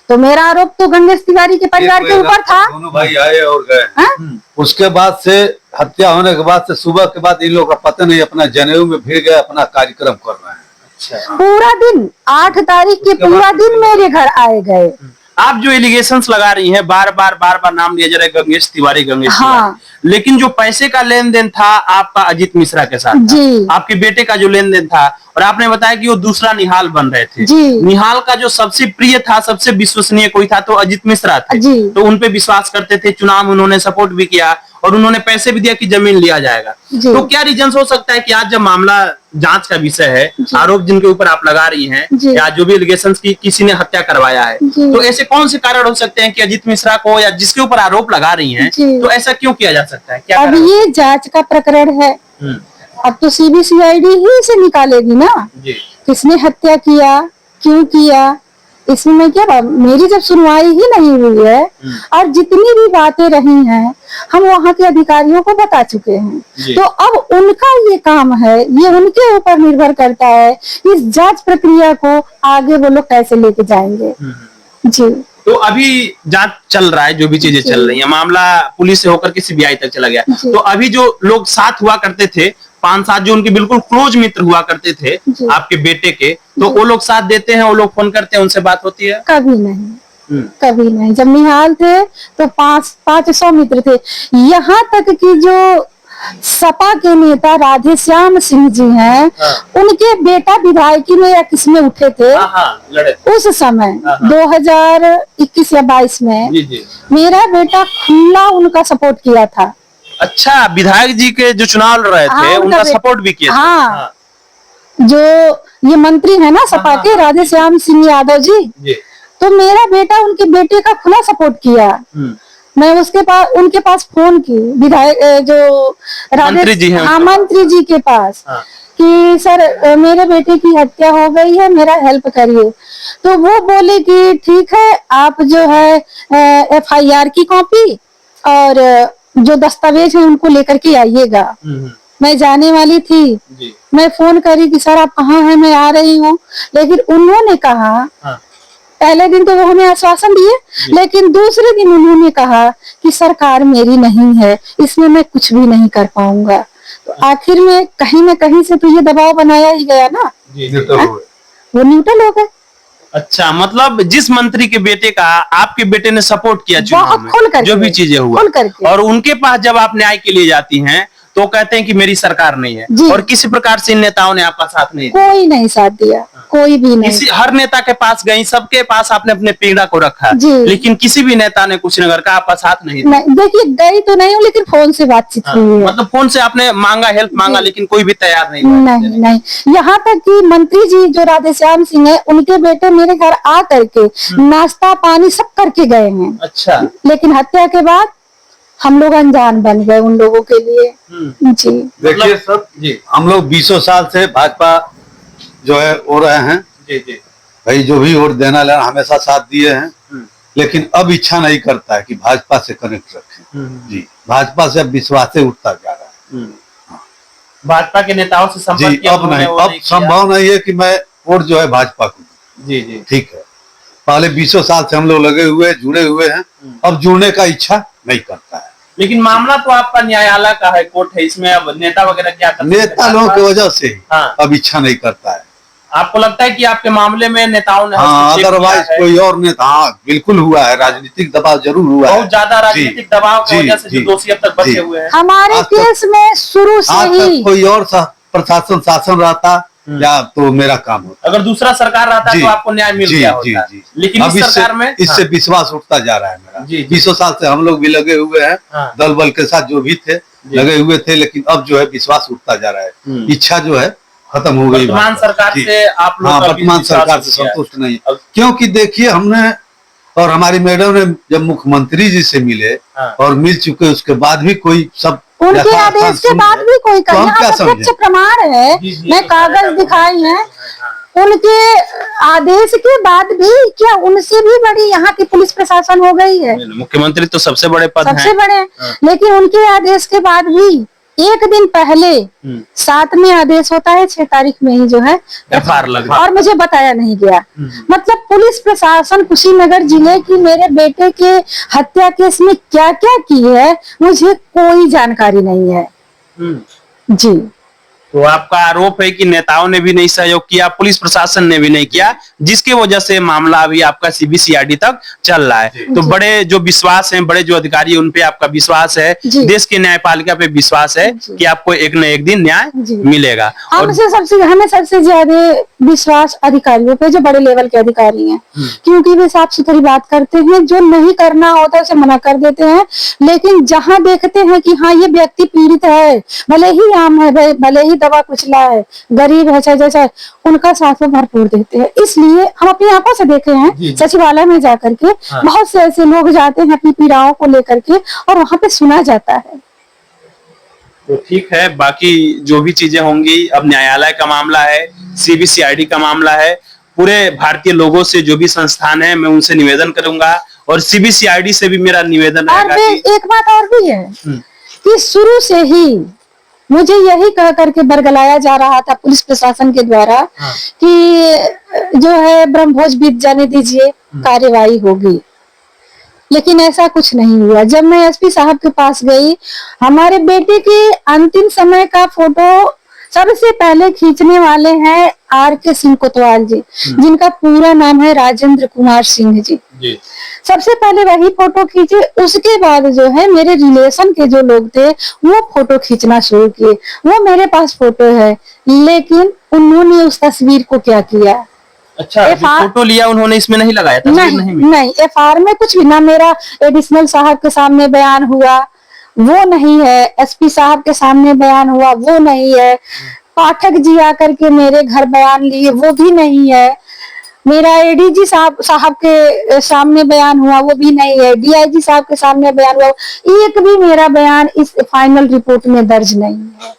D: तो मेरा आरोप तो गंगेश तिवारी के परिवार के ऊपर था।
C: दोनों भाई आए और गए। उसके बाद से हत्या होने के बाद से सुबह के बाद इन लोगों का पता नहीं अपना जनेऊ में भीड़ गए, अपना कार्यक्रम कर रहे हैं।
A: अच्छा।
D: पूरा दिन 8 तारीख के पूरा दिन मेरे घर आए गए।
A: आप जो एलिगेशंस लगा रही हैं, बार बार नाम लिया जा रहा है गंगेश तिवारी
D: हाँ।
A: लेकिन जो पैसे का लेन देन था आपका अजीत मिश्रा के साथ था। आपके बेटे का जो लेन देन था, और आपने बताया कि वो दूसरा निहाल बन रहे थे। निहाल का जो सबसे प्रिय था, सबसे विश्वसनीय कोई था तो अजीत मिश्रा थे। तो उनपे विश्वास करते थे, चुनाव में उन्होंने सपोर्ट भी किया और उन्होंने पैसे भी दिया कि जमीन लिया जाएगा। तो क्या रीजन हो सकता है कि आज जब मामला जांच का विषय है, आरोप जिनके ऊपर आप लगा रही हैं या जो भी एलिगेशंस की किसी ने हत्या करवाया है, तो ऐसे कौन से कारण हो सकते हैं कि अजीत मिश्रा को या जिसके ऊपर आरोप लगा रही हैं, तो ऐसा क्यों किया जा सकता है? क्या
D: अब ये जांच का प्रकरण है, अब तो CBCID ही इसे निकालेगी ना किसने हत्या किया, क्यों किया। इसमें मैं क्या, मेरी जब सुनवाई ही नहीं हुई है और जितनी भी बातें रही हैं हम वहाँ के अधिकारियों को बता चुके हैं, तो अब उनका ये काम है, ये उनके ऊपर निर्भर करता है इस जांच प्रक्रिया को आगे वो लोग कैसे लेके जाएंगे। जी।
A: तो अभी जांच चल रहा है, जो भी चीजें चल रही है, मामला पुलिस से होकर के CBI तक चला गया। तो अभी जो लोग साथ हुआ करते थे, 5-7 जो उनके बिल्कुल क्लोज मित्र हुआ करते थे आपके बेटे के, तो वो लोग साथ देते हैं, वो लोग फोन करते हैं, उनसे बात होती है?
D: कभी नहीं, कभी नहीं। जब निहाल थे तो 500 मित्र थे। यहाँ तक कि जो सपा के नेता राधे श्याम सिंह जी हैं, उनके बेटा विधायकी में या किसमें उठे थे उस समय 2021 या 22 में मेरा बेटा खुला उनका सपोर्ट किया था।
A: अच्छा, विधायक जी के जो चुनाव लड़ रहे थे उनका सपोर्ट भी किया?
D: हाँ। जो ये मंत्री है ना सपा के राधे श्याम सिंह यादव जी, तो मेरा बेटा उनके बेटे का खुला सपोर्ट किया। मैं उनके पास फोन की, विधायक जो
A: मंत्री जी हैं,
D: हाँ मंत्री जी के पास, कि सर मेरे बेटे की हत्या हो गई है, मेरा हेल्प करिए। तो वो बोले कि ठीक है, आप जो है FIR की कॉपी और जो दस्तावेज है उनको लेकर के आइएगा। मैं जाने वाली थी, मैं फोन करी कि सर आप कहाँ हैं, मैं आ रही हूँ। लेकिन उन्होंने कहा, पहले दिन तो वो हमें आश्वासन दिए, लेकिन दूसरे दिन उन्होंने कहा कि सरकार मेरी नहीं है, इसमें मैं कुछ भी नहीं कर पाऊंगा। तो आखिर में कहीं न कहीं से तो ये दबाव बनाया ही गया ना, वो न्यूट्रल हो गए।
A: अच्छा, मतलब जिस मंत्री के बेटे का आपके बेटे ने सपोर्ट किया चुनाव में, जो भी चीजें हुआ, और उनके पास जब आप न्याय के लिए जाती हैं तो कहते हैं कि मेरी सरकार नहीं है, और किसी प्रकार से इन नेताओं ने आपका साथ नहीं दिया?
D: कोई नहीं साथ दिया, कोई भी नहीं।
A: हर नेता के पास गई, सबके पास आपने अपने पीड़ा को रखा, लेकिन किसी भी नेता ने कुशीनगर का आपका साथ नहीं दिया?
D: देखिए, गई तो नहीं हूँ, लेकिन फोन से बातचीत हुई है।
A: मतलब फोन से आपने मांगा, हेल्प मांगा, लेकिन कोई भी तैयार नहीं?
D: नहीं। यहाँ तक कि मंत्री जी जो राधे श्याम सिंह है, उनके बेटे मेरे घर आ करके नाश्ता पानी सब करके गए हैं।
A: अच्छा।
D: लेकिन हत्या के बाद हम लोग अनजान बन गए उन लोगों के लिए। जी।
C: देखिए सर जी, हम लोग 20 साल से भाजपा जो है हो रहे हैं। भाई जो भी वोट देना लेना हमेशा साथ दिए हैं, लेकिन अब इच्छा नहीं करता है कि भाजपा से कनेक्ट रखें। जी, भाजपा से अब विश्वास से उठता जा रहा है।
A: भाजपा के नेताओं से संपर्क
C: जी,
A: किया
C: अब नहीं,
A: वो
C: अब
A: नहीं किया।
C: संभव नहीं है कि मैं वोट जो है भाजपा को दूं।
A: जी जी
C: ठीक है, पहले 20 साल से हम लोग लगे हुए जुड़े हुए हैं, अब जुड़ने का इच्छा नहीं करता है।
A: लेकिन मामला तो आपका न्यायालय का है, कोर्ट है, इसमें अब नेता वगैरह क्या कर सकते हैं?
C: नेता लोगों की वजह से
A: हाँ।
C: अब इच्छा नहीं करता है।
A: आपको लगता है कि आपके मामले में नेताओं ने
C: हाँ,
A: हस्तक्षेप
C: अदरवाइज
A: किया है?
C: कोई और नेता, हाँ बिल्कुल हुआ है, राजनीतिक दबाव जरूर हुआ है।
A: बहुत ज्यादा राजनीतिक दबाव की
C: जी,
A: वजह से जो
C: जी,
A: दोषी अब तक बचे
C: जी।
A: हुए हैं।
D: हमारे
C: आज तक-
D: केस में शुरू से
C: आज
D: ही
C: तक कोई और प्रशासन शासन रहता या तो मेरा काम होता।
A: अगर दूसरा सरकार रहता
C: जी,
A: तो आपको न्याय मिल
C: जी,
A: गया
C: जी,
A: होता।
C: जी।
A: लेकिन
C: अब
A: इस सरकार में
C: इससे विश्वास उठता जा रहा है मेरा।
A: जी, जी।
C: 20 साल से हम लोग भी लगे हुए हैं,
A: हाँ।
C: दल बल के साथ जो भी थे लगे हुए थे, लेकिन अब जो है विश्वास उठता जा रहा है, इच्छा जो है खत्म हो गई।
A: वर्तमान सरकार
C: जी।
A: से आप लोग
C: हाँ,
A: का
C: वर्तमान
A: विश्वास
C: सरकार
A: उठ
C: से
A: गया है।
C: संतुष्ट नहीं,
A: अब-
C: क्योंकि देखिए हमने और हमारी मैडम ने जब मुख्यमंत्री जी से मिले
A: हाँ।
C: और मिल चुके, उसके बाद भी कोई सब
D: उनके
C: यथार्थ
D: आदेश के
C: सुन
D: बाद
C: रहे,
D: भी कोई
C: तो हम
D: यहाँ
C: क्या
D: प्रत्यक्ष
C: समझे?
D: प्रमाण है।
A: जी, जी,
D: मैं
A: जी,
D: कागज दिखाई है उनके आदेश के बाद भी, क्या उनसे भी बड़ी यहाँ की पुलिस प्रशासन हो गई है?
A: मुख्यमंत्री तो सबसे बड़े पद
D: सबसे
A: हैं।
D: बड़े, लेकिन उनके आदेश के बाद भी एक दिन पहले 7 में आदेश होता है, 6 तारीख में ही जो है
A: एफआईआर लगा।
D: और मुझे बताया नहीं गया। मतलब पुलिस प्रशासन कुशीनगर जिले की मेरे बेटे के हत्या केस में क्या क्या की है, मुझे कोई जानकारी नहीं है। जी,
A: तो आपका आरोप है कि नेताओं ने भी नहीं सहयोग किया, पुलिस प्रशासन ने भी नहीं किया, जिसकी वजह से मामला अभी आपका सीबीसीआईडी तक चल रहा है। तो बड़े जो विश्वास हैं, बड़े जो अधिकारी हैं, उन पे आपका विश्वास है,
D: जी।
A: देश की न्यायपालिका पे विश्वास है
D: जी।
A: कि आपको एक न एक दिन न्याय
D: जी।
A: मिलेगा। और
D: हमें सबसे ज्यादा विश्वास अधिकारियों पे, जो बड़े लेवल के अधिकारी हैं, क्योंकि वे साफ सुथरी बात करते हैं, जो नहीं करना होता उसे मना कर देते हैं। लेकिन जहां देखते हैं कि हाँ ये व्यक्ति पीड़ित है, भले ही आम है, भले ही दवा कुचला है, गरीब है, चाहे जैसा, उनका साथ वो भरपूर देते हैं। इसलिए हम अपनी आंखों से देखे हैं सचिवालय में जाकर के, बहुत से ऐसे लोग जाते हैं अपनी पीड़ाओं को लेकर के और वहां पे सुना जाता है।
A: तो ठीक है, बाकी जो भी चीजें होंगी, अब न्यायालय का मामला है, सीबीसीआईडी का मामला है, पूरे भारतीय लोगों से जो भी संस्थान है, मैं उनसे निवेदन करूंगा और सीबीसीआईडी से भी मेरा निवेदन
D: और
A: रहेगा कि
D: एक बात और भी है कि शुरू से ही मुझे यही कह करके बरगलाया जा रहा था पुलिस प्रशासन के द्वारा कि जो है ब्रह्मभोज बीत जाने दीजिए, कार्यवाही होगी। लेकिन ऐसा कुछ नहीं हुआ। जब मैं एसपी साहब के पास गई, हमारे बेटे के अंतिम समय का फोटो सबसे पहले खींचने वाले हैं RK सिंह कोतवाल जी, जिनका पूरा नाम है राजेंद्र कुमार सिंह जी। सबसे पहले वही फोटो खींचे, उसके बाद जो है मेरे रिलेशन के जो लोग थे वो फोटो खींचना शुरू किए। वो मेरे पास फोटो है, लेकिन उन्होंने उस तस्वीर को क्या किया?
A: अच्छा, जो फोटो लिया उन्होंने इसमें नहीं लगाया, तस्वीर
D: नहीं, FR में कुछ भी ना, मेरा एडिशनल साहब के सामने बयान हुआ वो नहीं है, SP साहब के सामने बयान हुआ वो नहीं है, पाठक जी आकर के मेरे घर बयान लिए वो भी नहीं है, मेरा ADG साहब के सामने बयान हुआ वो भी नहीं है, DIG साहब के सामने बयान हुआ, एक भी मेरा बयान इस फाइनल रिपोर्ट में दर्ज नहीं है।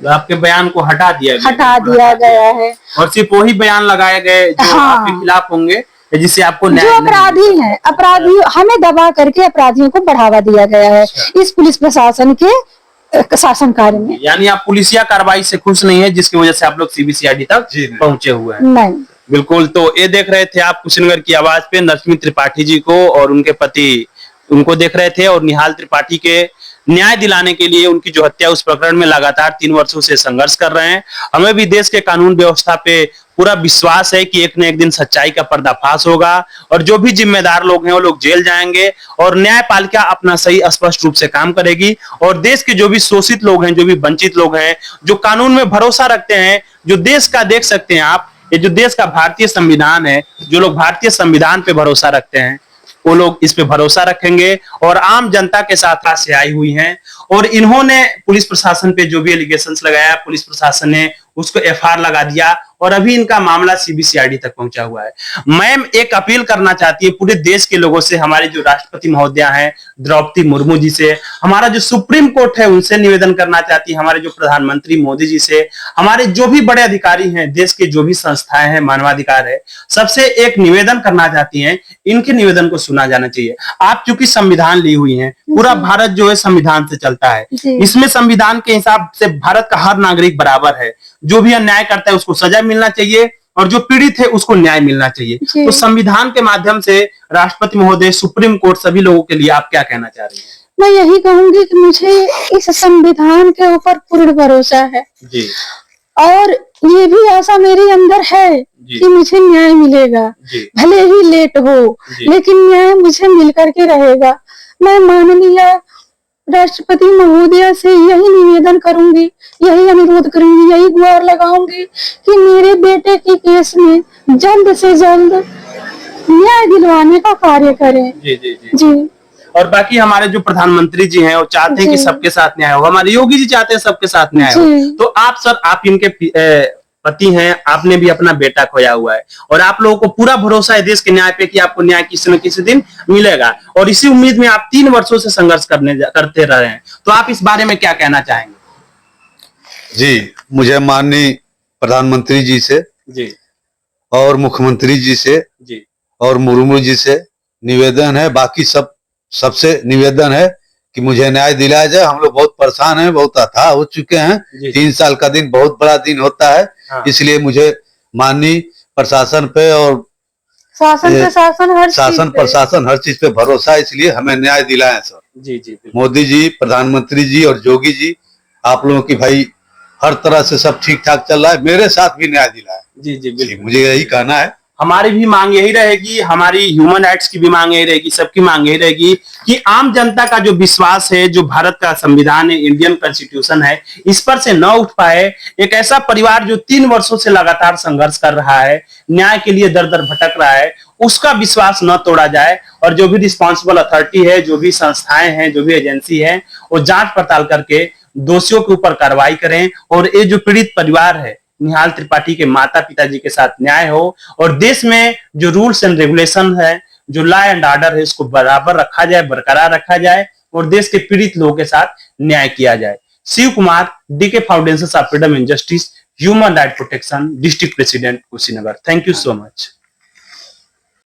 A: आपके बयान को हटा दिया
D: गया है
A: और सिर्फ वही बयान लगाए गए जो आपके खिलाफ होंगे, जिससे आपको
D: जो अपराधी हैं, अपराधी हमें दबा करके अपराधियों को बढ़ावा दिया गया है इस पुलिस प्रशासन के शासन कार्य में।
A: यानी आप पुलिसिया कार्रवाई से खुश नहीं है, जिसकी वजह से आप लोग सीबीसीआईडी तक पहुंचे हुए हैं?
D: नहीं,
A: बिल्कुल। तो ये देख रहे थे आप कुशीनगर की आवाज पे नरसिंह त्रिपाठी जी को और उनके पति, उनको देख रहे थे, और निहाल त्रिपाठी के न्याय दिलाने के लिए उनकी जो हत्या, उस प्रकरण में लगातार 3 वर्षों से संघर्ष कर रहे हैं। हमें भी देश के कानून व्यवस्था पे पूरा विश्वास है कि एक न एक दिन सच्चाई का पर्दाफाश होगा और जो भी जिम्मेदार लोग हैं वो लोग जेल जाएंगे और न्यायपालिका अपना सही स्पष्ट रूप से काम करेगी और देश के जो भी शोषित लोग हैं, जो भी वंचित लोग हैं, जो कानून में भरोसा रखते हैं, जो देश का देख सकते हैं आप, ये जो देश का भारतीय संविधान है, जो लोग भारतीय संविधान पे भरोसा रखते हैं वो लोग इस पे भरोसा रखेंगे और आम जनता के साथ हाथ से आई हुई हैं। और इन्होंने पुलिस प्रशासन पे जो भी एलिगेशंस लगाया, पुलिस प्रशासन ने उसको FR लगा दिया और अभी इनका मामला सीबीसीआईडी तक पहुंचा हुआ है। मैम एक अपील करना चाहती है पूरे देश के लोगों से, हमारे जो राष्ट्रपति महोदया हैं द्रौपदी मुर्मू जी से, हमारा जो सुप्रीम कोर्ट है उनसे निवेदन करना चाहती है, हमारे जो प्रधानमंत्री मोदी जी से, हमारे जो भी बड़े अधिकारी हैं, देश के जो भी संस्थाएं हैं, मानवाधिकार है, सबसे एक निवेदन करना चाहती हैं, इनके निवेदन को सुना जाना चाहिए। आप चूंकि संविधान ली हुई हैं, पूरा भारत जो है संविधान से चलता है, इसमें संविधान के हिसाब से भारत का हर नागरिक बराबर है, जो भी अन्याय करता है उसको सजा मिलना चाहिए और जो पीड़ित है उसको न्याय मिलना चाहिए। तो संविधान के माध्यम से राष्ट्रपति महोदय, सुप्रीम कोर्ट, सभी लोगों के लिए आप क्या कहना चाह रही हैं?
D: मैं यही कहूंगी कि मुझे इस संविधान के ऊपर पूर्ण भरोसा है
A: जी।
D: और ये भी आशा मेरे अंदर है कि मुझे न्याय मिलेगा, भले ही लेट हो लेकिन न्याय मुझे मिल करके रहेगा। मैं माननीय राष्ट्रपति महोदया से यही निवेदन करूंगी, यही अनुरोध करूंगी, यही गुहार लगाऊंगी कि मेरे बेटे के केस में जल्द से जल्द न्याय दिलवाने का कार्य करें। जी।
A: और बाकी हमारे जो प्रधानमंत्री जी हैं वो चाहते हैं कि सबके साथ न्याय हो, हमारे योगी जी चाहते हैं सबके साथ न्याय हो। तो आप सर, आप इनके पति हैं, आपने भी अपना बेटा खोया हुआ है और आप लोगों को पूरा भरोसा है देश के न्याय पे कि आपको न्याय किसी न किसी दिन मिलेगा, और इसी उम्मीद में आप 3 वर्षों से संघर्ष करते रहे हैं। तो आप इस बारे में क्या कहना चाहेंगे?
C: जी, मुझे माननीय प्रधानमंत्री जी से
A: जी
C: और मुख्यमंत्री जी से
A: जी
C: और मुर्मू जी से निवेदन है, बाकी सबसे निवेदन है कि मुझे न्याय दिलाया जाए। हम लोग बहुत परेशान हैं, बहुत अथाह हो चुके हैं। 3 साल का दिन बहुत बड़ा दिन होता है। हाँ। इसलिए मुझे माननीय प्रशासन पे और शासन प्रशासन हर चीज पे भरोसा है, इसलिए हमें न्याय दिलाएं सर।
A: जी।
C: मोदी जी, प्रधानमंत्री जी और योगी जी, आप लोगों की भाई हर तरह से सब ठीक ठाक चल रहा है, मेरे साथ भी न्याय दिलाएं। जी, मुझे यही कहना है।
A: हमारी भी मांग यही रहेगी, हमारी ह्यूमन राइट्स की भी मांग यही रहेगी, सबकी मांग यही रहेगी कि आम जनता का जो विश्वास है, जो भारत का संविधान है, इंडियन कॉन्स्टिट्यूशन है, इस पर से न उठ पाए। एक ऐसा परिवार जो 3 वर्षों से लगातार संघर्ष कर रहा है, न्याय के लिए दर दर भटक रहा है, उसका विश्वास न तोड़ा जाए और जो भी रिस्पॉन्सिबल अथॉरिटी है, जो भी संस्थाएं हैं, जो भी एजेंसी है, वो जांच पड़ताल करके दोषियों के ऊपर कार्रवाई करें और ये जो पीड़ित परिवार है, निहाल त्रिपाठी के माता पिताजी के साथ न्याय हो और देश में जो रूल्स एंड रेगुलेशन है, जो लॉ एंड ऑर्डर है, उसको बराबर रखा जाए, बरकरार रखा जाए और देश के पीड़ित लोगों के साथ न्याय किया जाए। Shiv Kumar, DK foundation of freedom and justice, human right protection, district president, Kushinagar. Thank you so much.